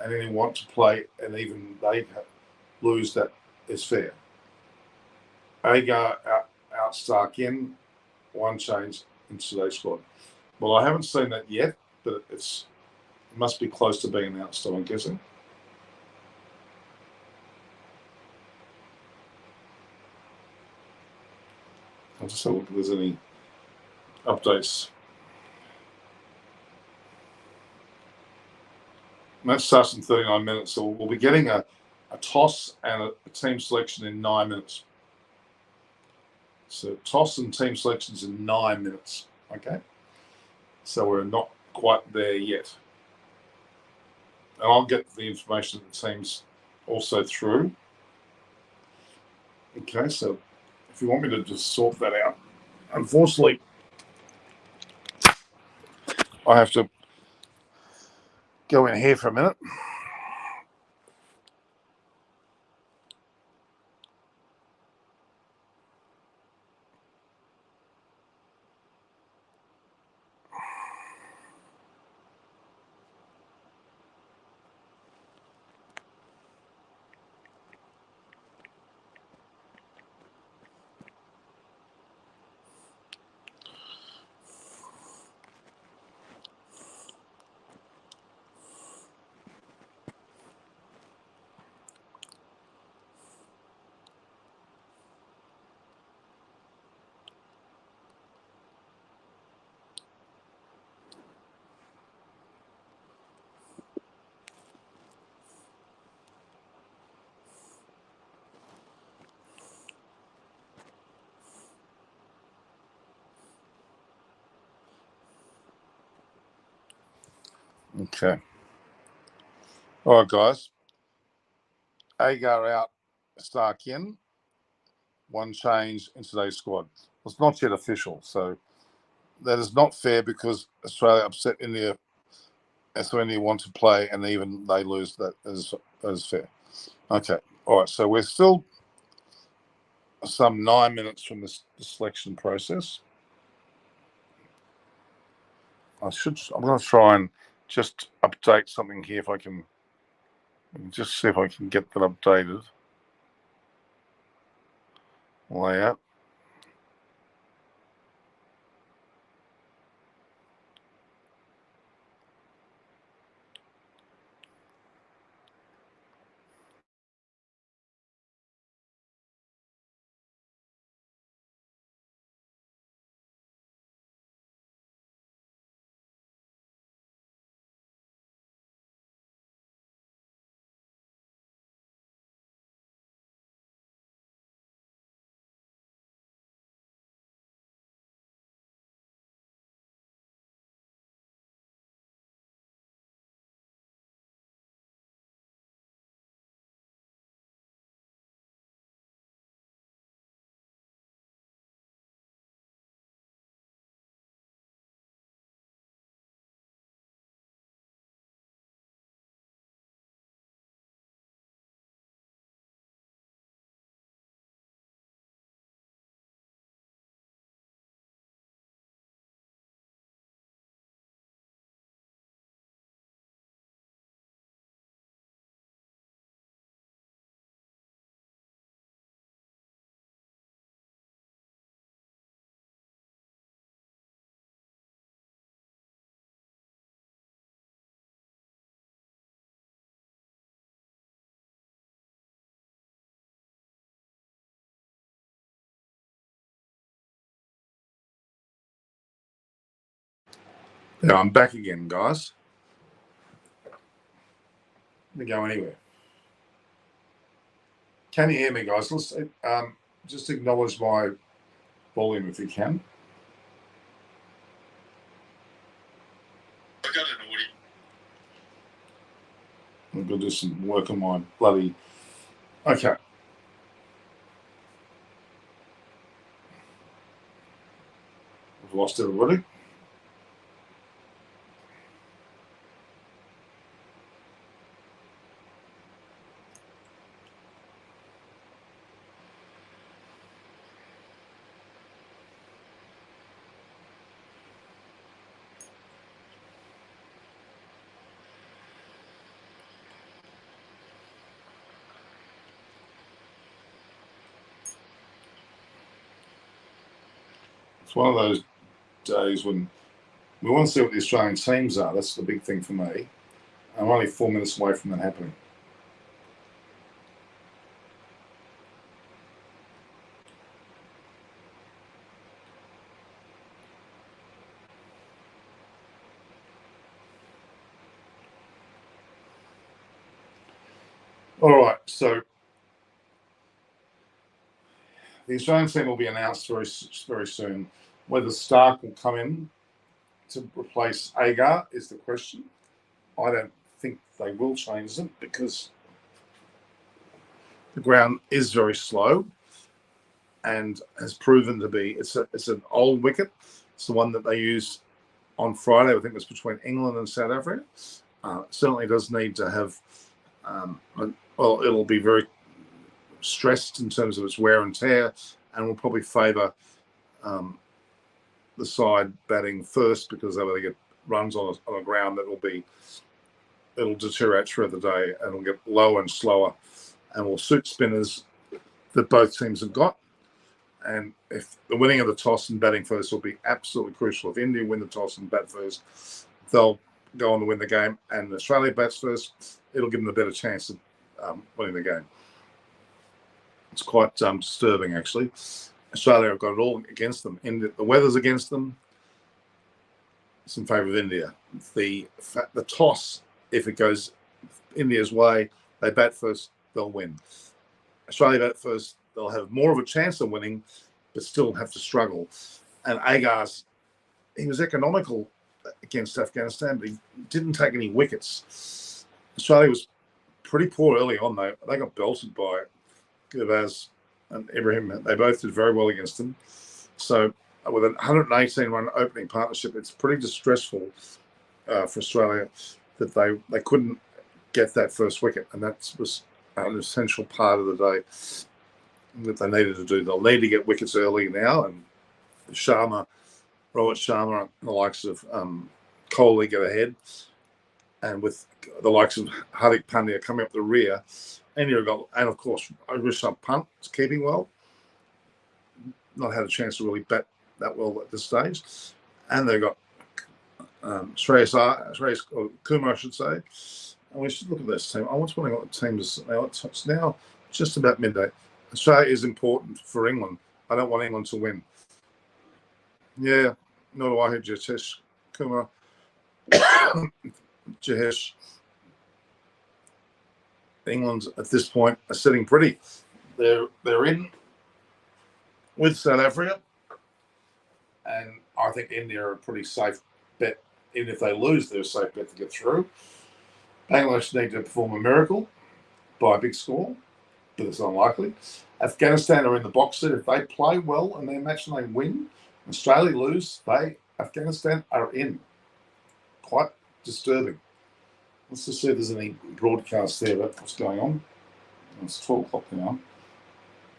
A: and India want to play and even they lose, that is fair. Agar out Stark in, 1 change in today's squad. Well, I haven't seen that yet, but it must be close to being announced, I'm guessing. I'll just have a look if there's any updates. That starts in 39 minutes, so we'll be getting a toss and a team selection in 9 minutes. So toss and team selections in 9 minutes, okay? So we're not quite there yet. And I'll get the information that the team's also through. Okay, so if you want me to just sort that out. Unfortunately, I have to go in here for a minute. Okay. All right, guys. Agar out, Stark in. One change in today's squad. It's not yet official, so that is not fair because Australia upset India. So India want to play, and even they lose. That is fair. Okay. All right. So we're still some 9 minutes from the selection process. I'm going to try and just update something here if I can. Just see if I can get that updated. Layout. Yeah, I'm back again, guys. Let me go anywhere. Can you hear me, guys? Let's just acknowledge my volume if you can. I'm going to do some work on my bloody. Okay. I've lost everybody. It's one of those days when we want to see what the Australian teams are. That's the big thing for me. I'm only 4 minutes away from that happening. All right, so the Australian team will be announced very, very soon. Whether Stark will come in to replace Agar is the question. I don't think they will change them because the ground is very slow and has proven to be. It's an old wicket. It's the one that they used on Friday. I think it was between England and South Africa. Certainly does need to have. Well, it'll be very stressed in terms of its wear and tear, and will probably favour the side batting first because they will get runs on a ground that it'll deteriorate throughout the day and it'll get lower and slower, and will suit spinners that both teams have got. And if the winning of the toss and batting first will be absolutely crucial. If India win the toss and bat first, they'll go on to win the game. And Australia bats first, it'll give them a better chance of winning the game. It's quite disturbing, actually. Australia have got it all against them. India, the weather's against them. It's in favour of India. The toss, if it goes India's way, they bat first, they'll win. Australia bat first, they'll have more of a chance of winning, but still have to struggle. And Agar's, he was economical against Afghanistan, but he didn't take any wickets. Australia was pretty poor early on, though. They got belted by Gurbaz and Ibrahim. They both did very well against them. So with a 118-run opening partnership, it's pretty distressful for Australia that they couldn't get that first wicket, and that was an essential part of the day that they needed to do. They'll need to get wickets early now, and Rohit Sharma, and the likes of Kohli get ahead, and with the likes of Hardik Pandya coming up the rear, and of course Rishabh Pant is keeping well. Not had a chance to really bat that well at this stage, and they've got Shreyas Kumar, I should say. And we should look at this team. I was wondering what the team is now. It's now just about midday. Australia is important for England. I don't want England to win. Yeah, nor do I hear Jayesh Kumar. Jayesh. England at this point are sitting pretty. They're in with South Africa, and I think India are a pretty safe bet. Even if they lose, they're a safe bet to get through. Bangladesh need to perform a miracle by a big score, but it's unlikely. Afghanistan are in the box seat. If they play well in their match and they win, Australia lose, Afghanistan are in. Quite disturbing. Let's just see if there's any broadcast there about what's going on. It's 12 o'clock now.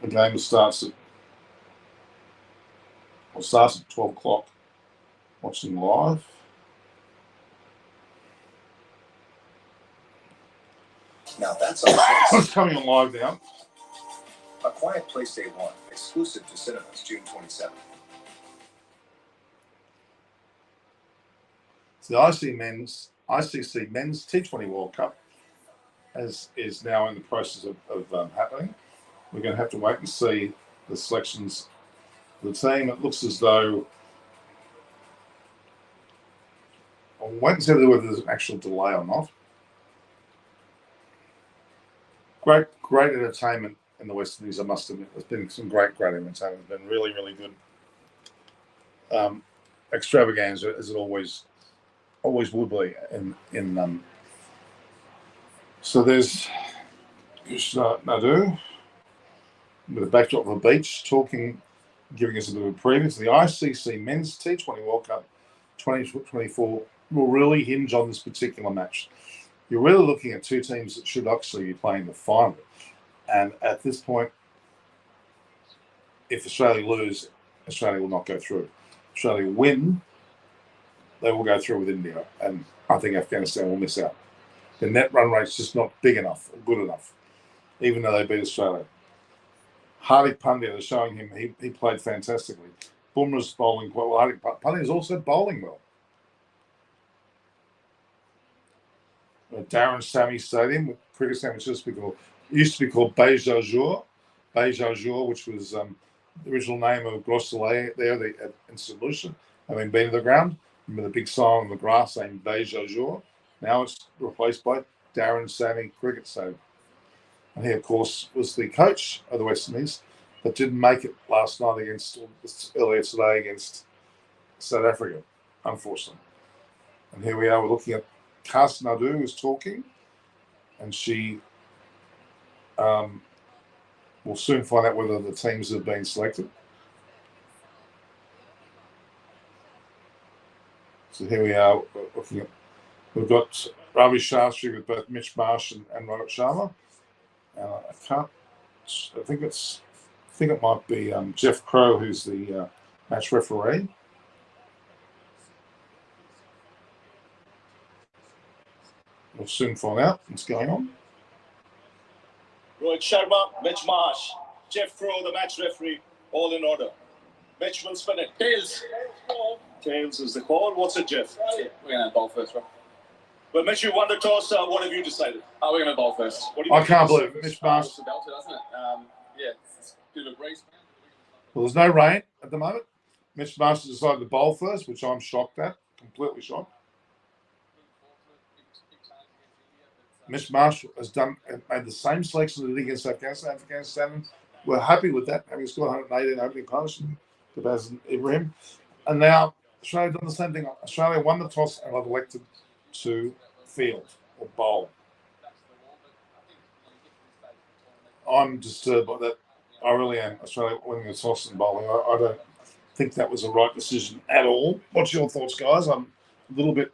A: The game starts at 12 o'clock. Watching live.
B: Now that's
A: It's coming on live now.
B: A Quiet Place Day 1, exclusive to cinemas, June 27th.
A: So the ICC Men's T20 World Cup is now in the process of happening. We're going to have to wait and see the selections of the team. It looks as though I'll wait and see whether there's an actual delay or not. Great entertainment in the West Indies, I must admit. There's been some great entertainment. It's been really, really good. Extravaganza, as it always would be in so there's Nadu with a backdrop of a beach giving us a bit of a preview. So the ICC Men's T20 World Cup 2024 will really hinge on this particular match. You're really looking at two teams that should actually be playing the final. And at this point, if Australia lose, Australia will not go through. Australia win, they will go through with India. And I think Afghanistan will miss out. The net run rate's just not big enough, or good enough, even though they beat Australia. Hardik Pandya, they're showing him, he played fantastically. Bumrah's bowling quite well. Hardik Pandya is also bowling well. Darren Sammy Stadium, cricket stadium, used to be called Bejajour, which was the original name of Gros Soleil there in St Lucia. Having been to the ground, remember the big sign on the grass saying Bejajour. Now it's replaced by Darren Sammy Cricket Stadium. And he, of course, was the coach of the West Indies, but didn't make it earlier today against South Africa, unfortunately. And here we are, we're looking at Kas Nadu is talking, and she will soon find out whether the teams have been selected. So here we are looking at, we've got Ravi Shastri with both Mitch Marsh and Rohit Sharma. I think it might be Jeff Crow who's the match referee. We'll soon find out what's going on.
C: Rohit Sharma, Mitch Marsh, Jeff Crow, the match referee, all in order. Mitch will spin it. Tails. Tails is the call. What's it, Jeff?
D: We're going to bowl first, bro.
C: Well, Mitch, you won the toss. What have you decided?
D: We're going to bowl first.
A: I can't believe it. Mitch Marsh.
D: It's belted, doesn't it? Yeah, it's a bit of a breeze.
A: Well, there's no rain at the moment. Mitch Marsh decided to bowl first, which I'm shocked at. Completely shocked. Mitch Marsh has made the same selection that he did against Afghanistan. Afghanistan were happy with that, having scored 118 opening partnership with Ibrahim. And now Australia done the same thing. Australia won the toss and have elected to field or bowl. I'm disturbed by that. I really am. Australia winning the toss and bowling. I don't think that was the right decision at all. What's your thoughts, guys? I'm a little bit.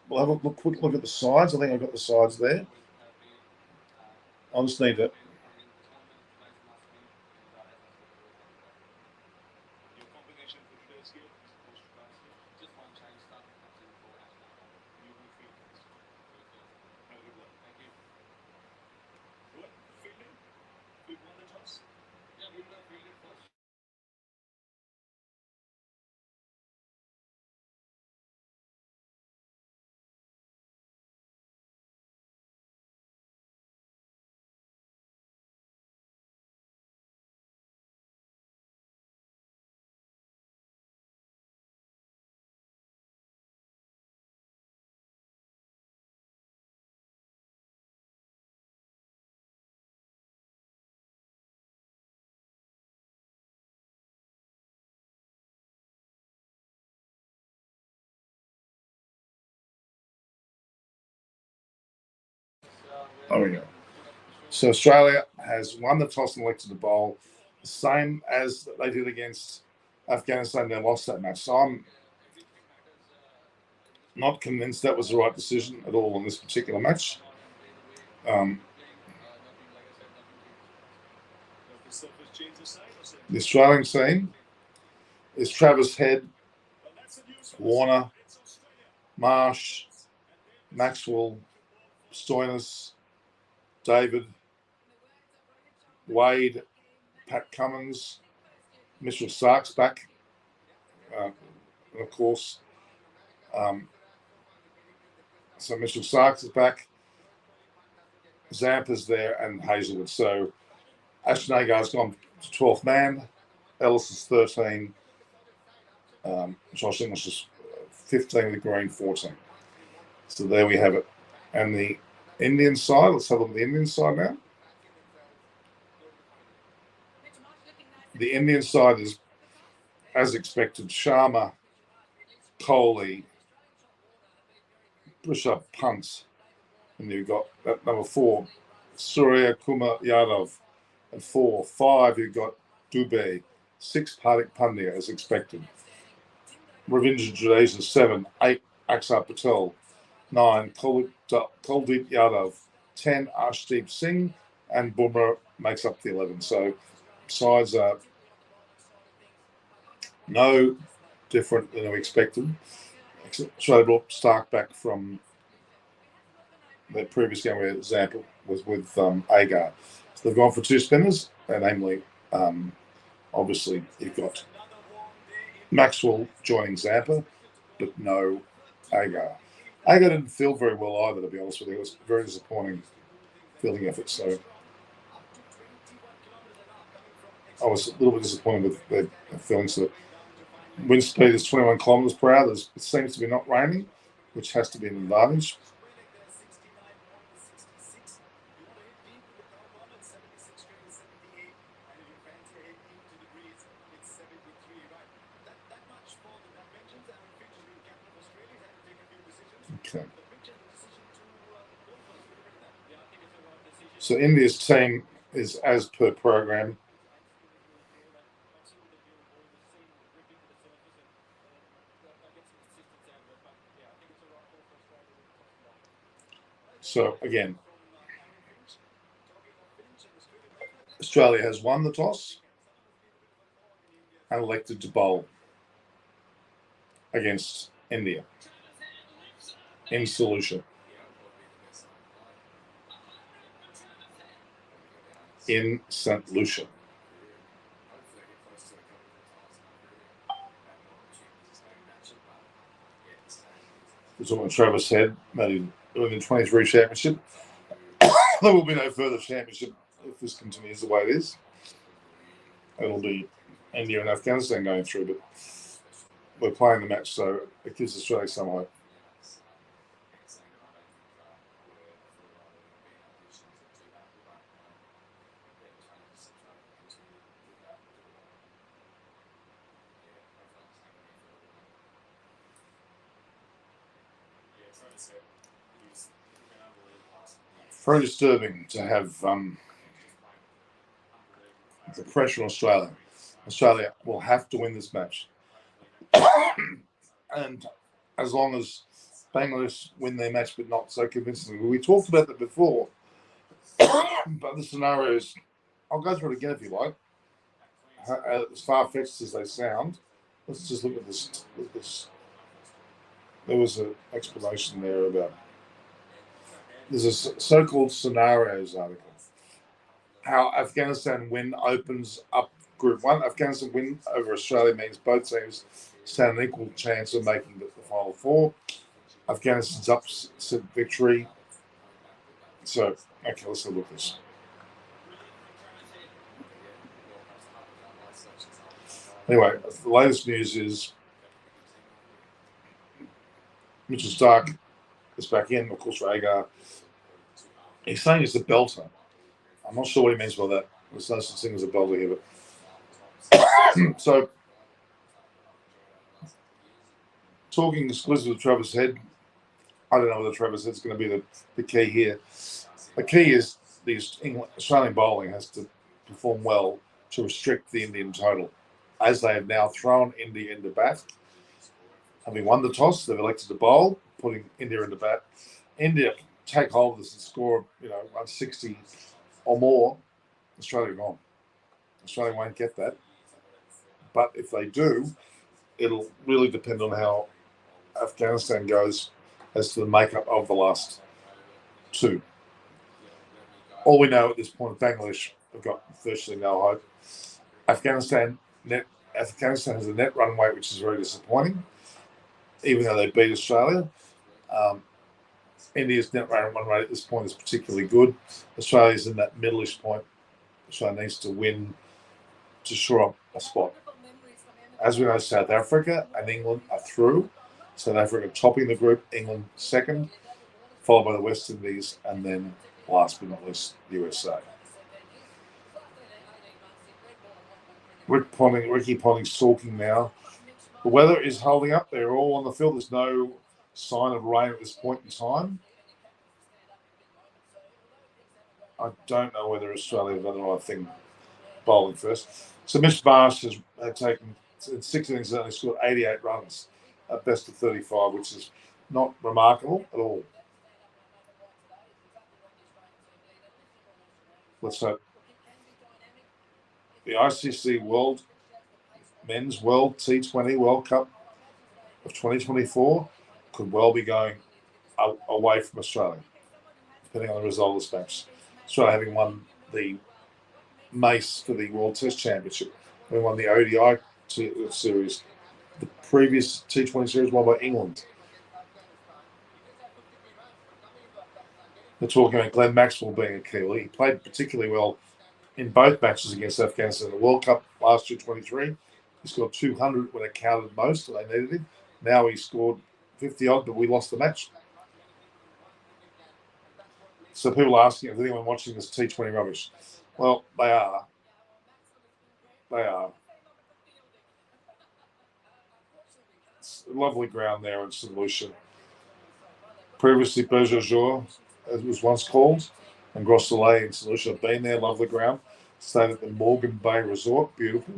A: We'll have a quick look at the sides. I think I've got the sides there. I just need to. There we go. So Australia has won the toss and elected to bowl, the same as they did against Afghanistan. They lost that match. So I'm not convinced that was the right decision at all in this particular match. The Australian team is Travis Head, Warner, Marsh, Maxwell, Stoinis, David, Wade, Pat Cummins, Mitchell Stark's back, and of course, so Mitchell Starks is back, Zampa's there, and Hazelwood. So Ashton Agar's gone to 12th man, Ellis is 13, Josh English is 15 with green 14. So there we have it. And the Indian side, let's have a look at the Indian side now. The Indian side is, as expected, Sharma, Kohli, Rishabh Pant, and you've got at number 4, Surya Kumar Yadav, and 4, 5, you've got Dubey, 6, Hardik Pandya, as expected. Ravindra Jadeja, 7, 8, Akshar Patel, 9, Kuldeep Yadav, 10, Arshdeep Singh, and Bumrah makes up the 11. So sides are no different than we expected. So they brought Stark back from the previous game where Zampa was with Agar. So they've gone for 2 spinners, and namely, obviously, you've got Maxwell joining Zampa, but no Agar. Agar didn't field very well either, to be honest with you. It was a very disappointing fielding effort. So I was a little bit disappointed with the fielding. So wind speed is 21 kilometres per hour. It seems to be not raining, which has to be an advantage. Okay. So India's team is as per program. So again, Australia has won the toss and elected to bowl against India in St Lucia. In St Lucia. We're talking about Travis Head, maybe within 23 championship. There will be no further championship if this continues the way it is. It'll be India and Afghanistan going through, but we're playing the match, so it gives Australia some hope. Very disturbing to have the pressure on Australia. Australia will have to win this match. And as long as Bangladesh win their match, but not so convincingly. We talked about that before. But the scenarios, I'll go through it again if you like. As far-fetched as they sound, let's just look at this. There was an explanation there about. There's a so-called scenarios article. How Afghanistan win opens up Group 1. Afghanistan win over Australia means both teams stand an equal chance of making the Final Four. Afghanistan's upset victory. So, okay, let's have a look at this. Anyway, the latest news is Mitchell Stark is back in, of course, for Agar. He's saying it's a belter. I'm not sure what he means by that. There's no such thing as a belter here. But so, talking exclusively with Travis Head, I don't know whether Travis Head's going to be the key here. The key is the Australian bowling has to perform well to restrict the Indian total. As they have now thrown India into bat, having won the toss, they've elected to bowl, putting India into bat. India take hold of this and score, 160 or more. Australia gone. Australia won't get that. But if they do, it'll really depend on how Afghanistan goes as to the makeup of the last two. All we know at this point, Bangladesh have got virtually no hope. Afghanistan has a net run rate which is very disappointing, even though they beat Australia. India's net run rate at this point is particularly good. Australia's in that middle-ish point. Australia needs to win to shore up a spot. As we know, South Africa and England are through. South Africa topping the group, England second, followed by the West Indies, and then last but not least, USA. Ricky Ponting's talking now. The weather is holding up. They're all on the field. There's no sign of rain at this point in time. I don't know whether Australia have done the right thing bowling first. So Mitch Marsh has taken, in 6 innings, only scored 88 runs at best of 35, which is not remarkable at all. Let's hope. The ICC Men's World T20 World Cup of 2024 could well be going away from Australia, depending on the result of this match. Australia having won the Mace for the World Test Championship, they won the ODI series, the previous T20 series won by England. They're talking about Glenn Maxwell being a key. Well, he played particularly well in both matches against Afghanistan. The World Cup last year, 23, he scored 200 when it counted most, and they needed him. Now he scored 50-odd, but we lost the match. So people are asking, is anyone watching this T20 rubbish? Well, they are. They are. It's a lovely ground there in St Lucia. Previously, Beaujour, as it was once called, and Gros Soleil in St Lucia. I've been there, lovely ground. Stayed at the Morgan Bay Resort, beautiful.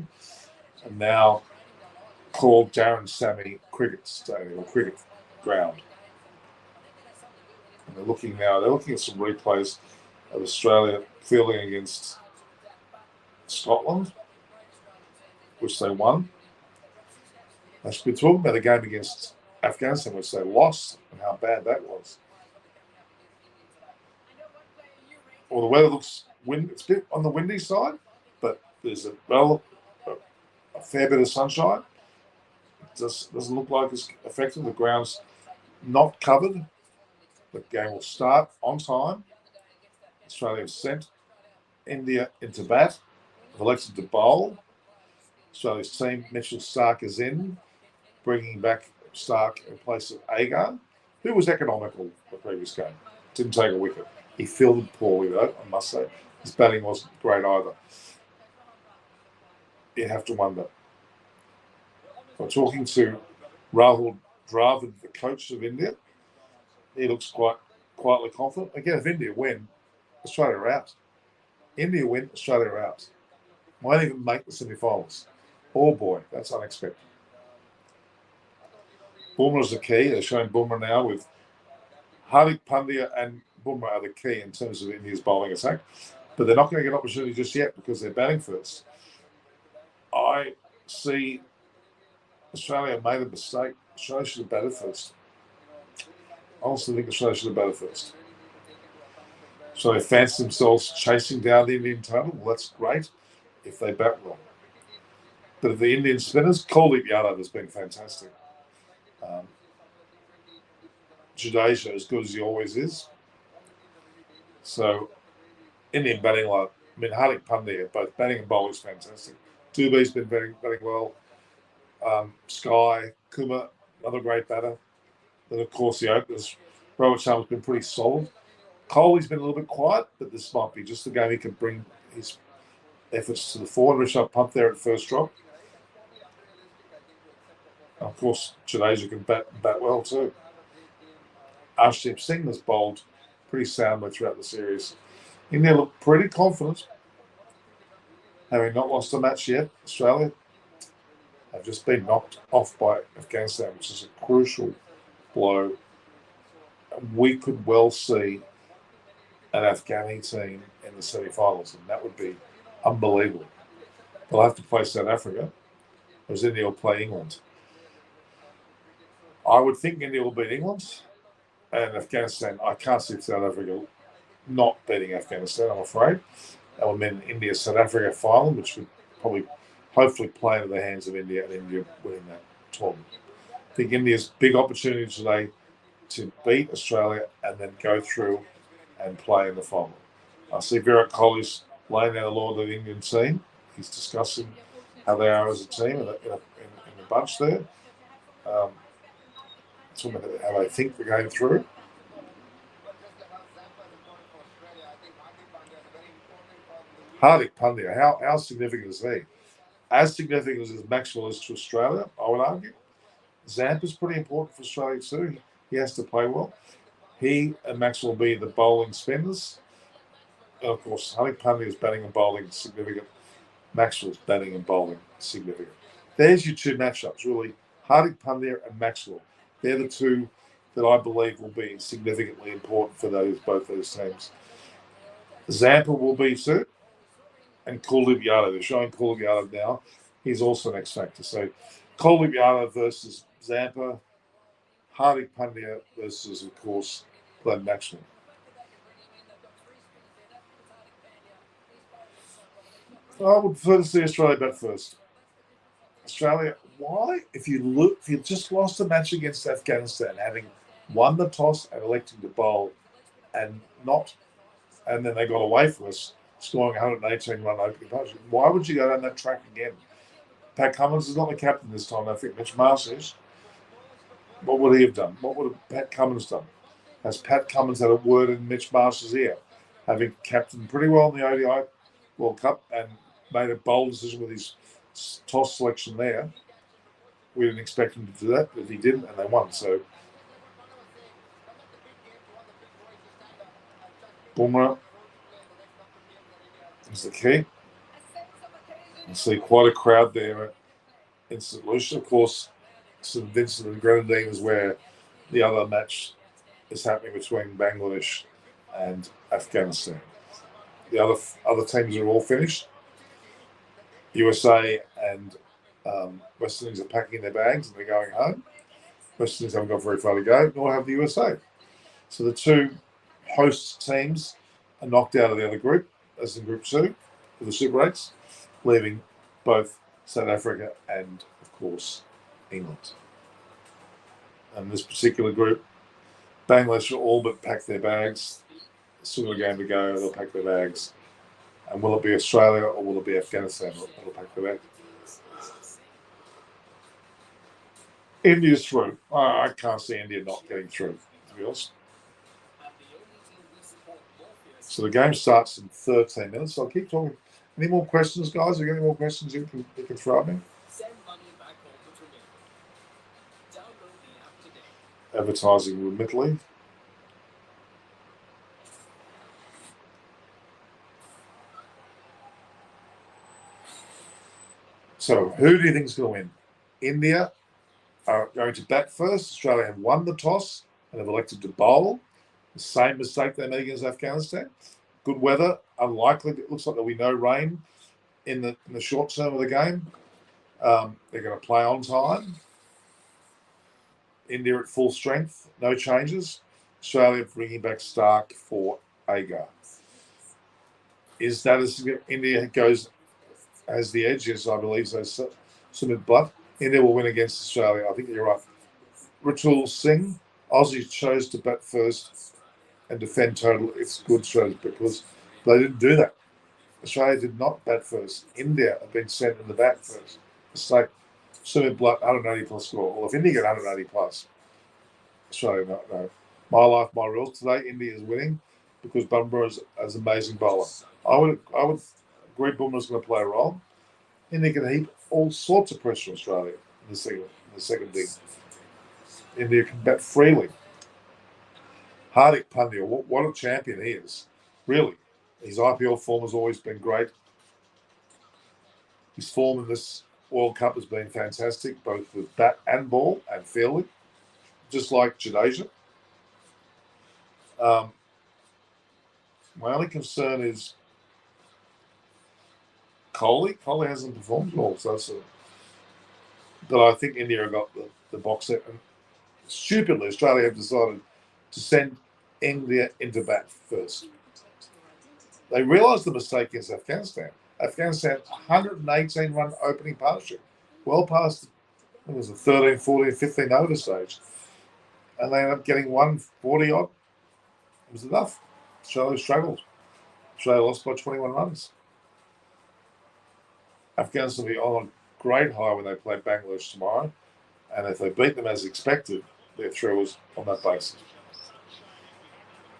A: And now called Darren Sammy Cricket Stadium, or Cricket Ground. And they're looking at some replays of Australia fielding against Scotland, which they won. They should be talking about the game against Afghanistan, which they lost, and how bad that was. Well, the weather looks it's a bit on the windy side, but there's a fair bit of sunshine. It doesn't look like it's affected. The ground's not covered. The game will start on time. Australia have sent India into bat. They've elected to bowl. Australia's team, Mitchell Stark, is in, bringing back Stark in place of Agar, who was economical the previous game. Didn't take a wicket. He fielded poorly, though, I must say. His batting wasn't great either. You have to wonder. I'm talking to Rahul Dravid, the coach of India. he looks quietly confident. Again, if India win, Australia are out. India win, Australia are out. Might even make the semi-finals. Oh boy, that's unexpected. Bumrah's the key. They're showing Bumrah now with Hardik Pandya and Bumrah are the key in terms of India's bowling attack. But they're not going to get an opportunity just yet because they're batting first. I see Australia made a mistake. Australia should have batted first. I also think Australia should have batted first. So they fancy themselves chasing down the Indian total. Well, that's great if they bat well. But if the Indian spinners, Kuldeep Yadav has been fantastic. Jadeja, as good as he always is. So Indian batting like, Hardik Pandya, both batting and bowling is fantastic. Dubee's been batting well. Sky, Kumar, another great batter. Then, of course, the openers. Robert Sharma's been pretty solid. Kohli's been a little bit quiet, but this might be just the game he can bring his efforts to the fore. Rishabh Pant there at first drop. And of course, Jadeja can bat well too. Arshdeep Singh has bowled pretty soundly throughout the series. India look pretty confident, having not lost a match yet. Australia have just been knocked off by Afghanistan, which is a crucial blow. We could well see an Afghani team in the semi-finals, and that would be unbelievable. They'll have to play South Africa, whereas India will play England. I would think India will beat England, and Afghanistan, I can't see South Africa not beating Afghanistan, I'm afraid. That would mean India-South Africa final, which would probably, hopefully, play into the hands of India and India winning that tournament. I think India's big opportunity today to beat Australia and then go through and play in the final. I see Virat Kohli's laying down the law to the Indian team. He's discussing how they are as a team in a bunch there. Talking about how they think they're going through. Hardik Pandya, how significant is he? As significant as Maxwell is to Australia, I would argue. Zamp is pretty important for Australia too. He has to play well. He and Maxwell will be the bowling spinners. And of course, Hardik Pandya is batting and bowling significant. Maxwell's batting and bowling significant. There's your two matchups, really. Hardik Pandya and Maxwell. They're the two that I believe will be significantly important for both those teams. Zampa will be too. And Kuldeep Yadav. They're showing Kuldeep Yadav now. He's also an X factor. So Kuldeep Yadav versus Zampa. Hardik Pandya versus, of course, Glenn Maxwell. I would prefer to see Australia bat first. Australia, why? If you just lost a match against Afghanistan, having won the toss and electing to bowl, and then they got away from us, scoring 118 run opening punch. Why would you go down that track again? Pat Cummins is not the captain this time. I think Mitch Marsh is. What would he have done? What would have Pat Cummins done? Has Pat Cummins had a word in Mitch Marsh's ear, having captained pretty well in the ODI World Cup and made a bold decision with his toss selection there? We didn't expect him to do that, but he didn't, and they won. So Bumrah is the key. You see quite a crowd there in St Lucia. Of course, St Vincent and Grenadine is where the other match is happening between Bangladesh and Afghanistan. The other teams are all finished. USA and West Indies are packing their bags and they're going home. West Indies haven't got very far to go, nor have the USA. So the two host teams are knocked out of the other group, as in Group 2 for the Super 8s, leaving both South Africa and, of course, England. And this particular group, Bangladesh will all but pack their bags. Still got a game to go, they'll pack their bags. And will it be Australia or will it be Afghanistan that'll pack their bags? India's through. I can't see India not getting through, to be honest. So the game starts in 13 minutes. I'll keep talking. Any more questions, guys? Have you got any more questions you can throw at me? Advertising remitly. So who do you think is going to win? India are going to bat first. Australia have won the toss and have elected to bowl. The same mistake they made against Afghanistan. Good weather, unlikely. It looks like there'll be no rain in the short term of the game. They're going to play on time. India at full strength, no changes. Australia bringing back Stark for Agar. Is that as India goes as the edge? Yes, I believe so. Sumit Butt. India will win against Australia. I think you're right. Ritul Singh, Aussie chose to bat first and defend total. It's good strategy because they didn't do that. Australia did not bat first. India have been sent in the bat first. Mistake. Sumit Butt, 180 plus score. Well, if India get 180 plus, Australia, no. My life, my rules. Today, India is winning because Bumrah is an amazing bowler. I would agree Bumrah is going to play a role. India can heap all sorts of pressure on Australia in the second dig. India can bat freely. Hardik Pandya, what a champion he is. Really. His IPL form has always been great. His form in this World Cup has been fantastic, both with bat and ball and fielding, just like Jadeja. My only concern is Kohli. Kohli hasn't performed well, but I think India have got the box set. And stupidly, Australia have decided to send India into bat first. They realised the mistake against Afghanistan. Afghanistan, 118 run opening partnership, well past, it was the 13, 14, 15 over stage. And they ended up getting 140 odd. It was enough. Australia struggled. Australia lost by 21 runs. Afghanistan will be on a great high when they play Bangladesh tomorrow. And if they beat them as expected, their throw was on that basis.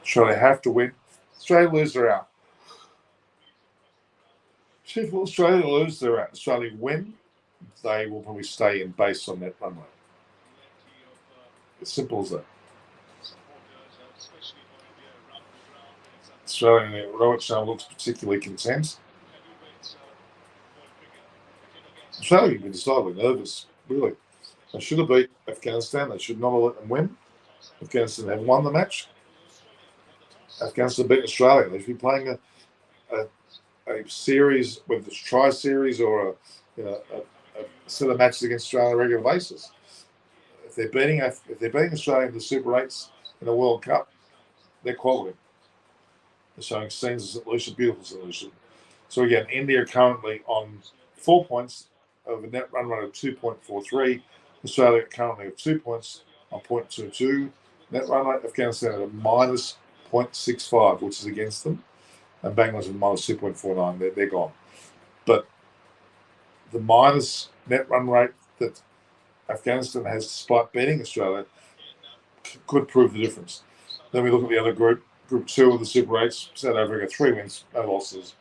A: Australia have to win. Australia lose, they're out. If Australia lose, they're out. Australia win, they will probably stay in based on that run rate. As simple as that. Australia, Rohit Sharma looks particularly content. Australia have been decidedly nervous, really. They should have beat Afghanistan. They should not have let them win. Afghanistan have won the match. Afghanistan beat Australia. They should be playing a series, whether it's a tri-series or a set of matches against Australia on a regular basis. If they're beating Australia in the Super 8s in the World Cup, they're quality. They're showing scenes of St Lucia, beautiful St Lucia. So again, India are currently on 4 points of a net run rate of 2.43. Australia currently have 2 points on 0.22 net run rate. Afghanistan at a minus 0.65, which is against them. And Bangladesh at minus 2.49. They're gone. But the minus net run rate that Afghanistan has, despite beating Australia, could prove the difference. Then we look at the other group, Group 2 of the Super 8s. South Africa, 3 wins, no losses.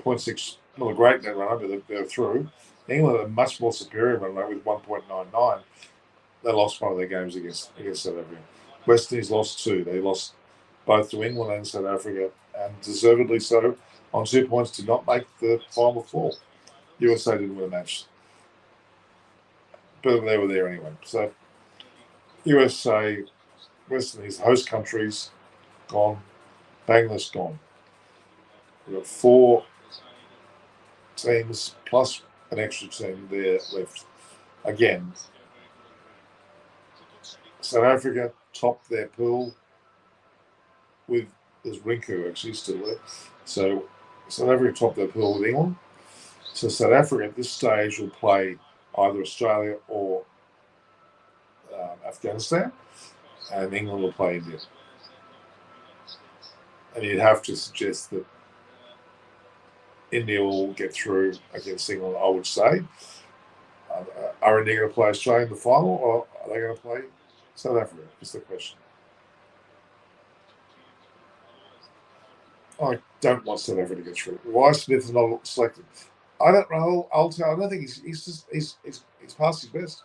A: 0.6, not a great net run rate, but they're through. England a much more superior run rate with 1.99. They lost one of their games against South Africa. West Indies lost 2. They lost both to England and South Africa, and deservedly so, on 2 points, did not make the final 4. USA didn't win a match. But they were there anyway. So USA, West Indies, host countries, gone. Bangladesh, gone. We've got 4 teams plus an extra team there left. Again, South Africa topped their pool with, there's Rinku actually still there. So South Africa topped their pool with England. So South Africa at this stage will play either Australia or Afghanistan, and England will play India. And you'd have to suggest that India will get through against England, I would say. Are India going to play Australia in the final, or are they going to play South Africa? Is the question. I don't want South Africa to get through. Why Smith is not selected? I don't know. I don't think he's past his best.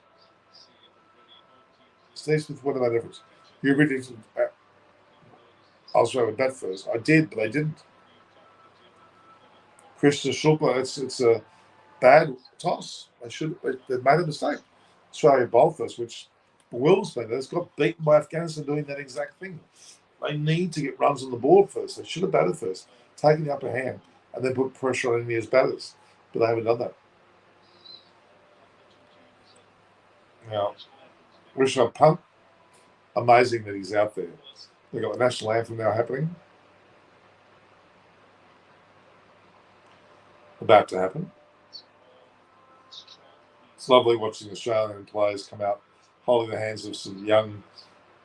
A: Steve Smith, what about difference? You predicted Australia would bat first. I did, but they didn't. Krishna Shukla, bad toss. They've made a mistake. Australia bowled first, which bewilders me. They got beaten by Afghanistan doing that exact thing. They need to get runs on the board first. They should have batted first, taken the upper hand, and then put pressure on India's batters. But they haven't done that. Now, Rishabh Pant, amazing that he's out there. They've got the national anthem now happening. About to happen. It's lovely watching Australian players come out holding the hands of some young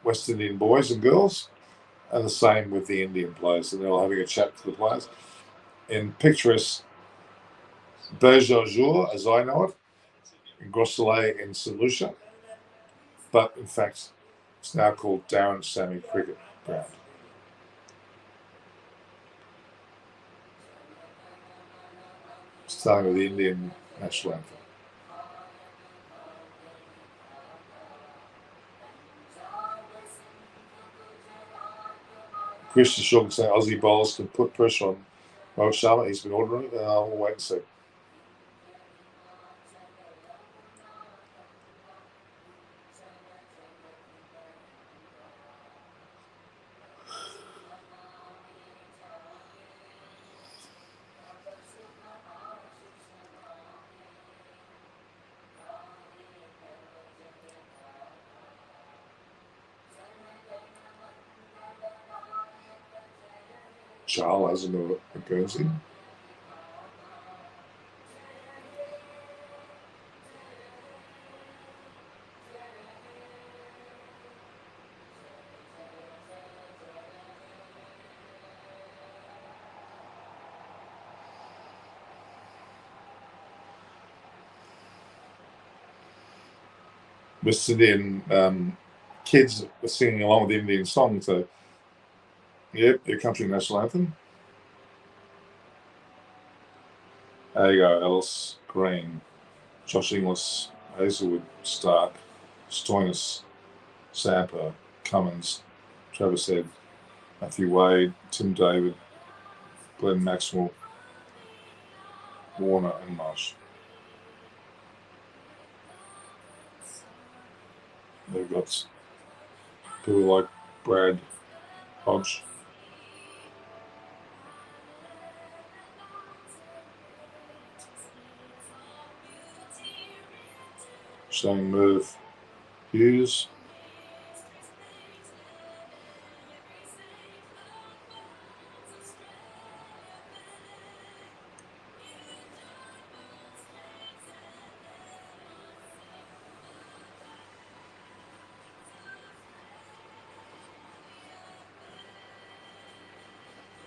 A: West Indian boys and girls, and the same with the Indian players. And they're all having a chat to the players. In picturesque Bejajour, as I know it, in Gros Soleil in St Lucia, but in fact, it's now called Darren Sammy Cricket Ground. Starting with the Indian national anthem. Christian Shulkin saying Aussie bowlers can put pressure on Rohit Sharma. He's been ordering it. We'll wait and see. Charles has a Guernsey. West Indian kids are singing along with the Indian song. So, yep, their country national anthem. There you go, Ellis, Green, Josh Inglis, Hazelwood, Stark, Stoinis, Samper, Cummins, Travis Head, Matthew Wade, Tim David, Glenn Maxwell, Warner, and Marsh. They've got people like Brad Hodge. Shane Merv Hughes.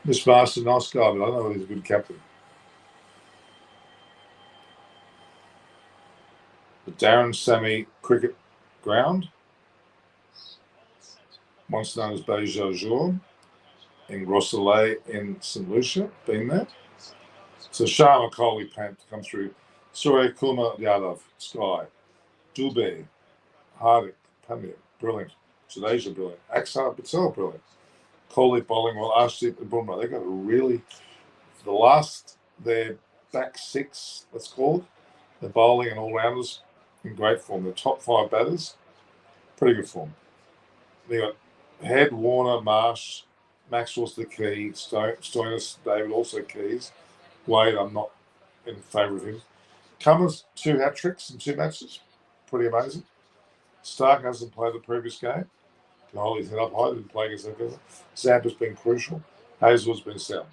A: This Master, nice guy, but I don't know whether he's a good captain. The Darren Sammy Cricket Ground, once known as Bejajour, in Gros Soleil in St Lucia, been there. So Sharma, Kohli, Pant to come through. Surya Kumar Yadav, Sky, Dubey, Hardik, Pandya, brilliant. Jadeja, brilliant. Axar Patel, brilliant. Kohli bowling well, Arshdeep and Bumrah. They got a really, their back six, let's call it, the bowling and all-rounders in great form. The top five batters, pretty good form. They got Head, Warner, Marsh, Maxwell's the key, Stoinis, David also keys. Wade, I'm not in favour of him. Cummins, 2 hat-tricks in 2 matches. Pretty amazing. Stark hasn't played the previous game. Can hold his head up high, didn't play against Afghanistan. Zampa's been crucial. Hazelwood's been sound.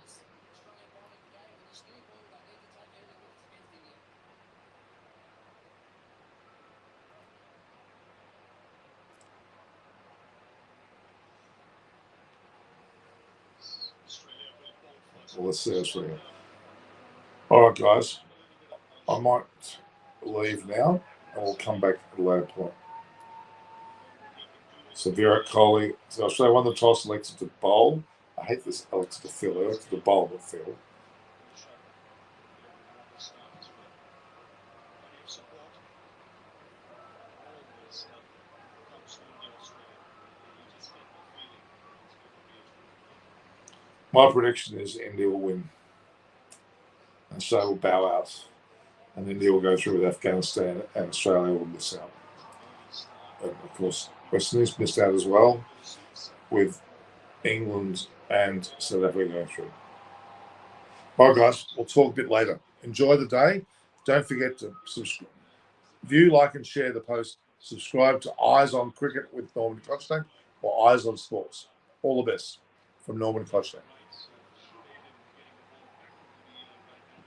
A: Well, let's see Australia. All right, guys. I might leave now, and we'll come back at a later point. So Virat Kohli. So Australia won the toss, elected to bowl. I hate this elected to field. They elected to bowl, but field. My prediction is India will win, and so will bow out. And India will go through with Afghanistan, and Australia will miss out. And of course, West Indies missed out as well, with England and South Africa going through. All right, guys, we'll talk a bit later. Enjoy the day. Don't forget to subscribe, view, like, and share the post. Subscribe to Eyes on Cricket with Norman Cotchney or Eyes on Sports. All the best from Norman Cotchney.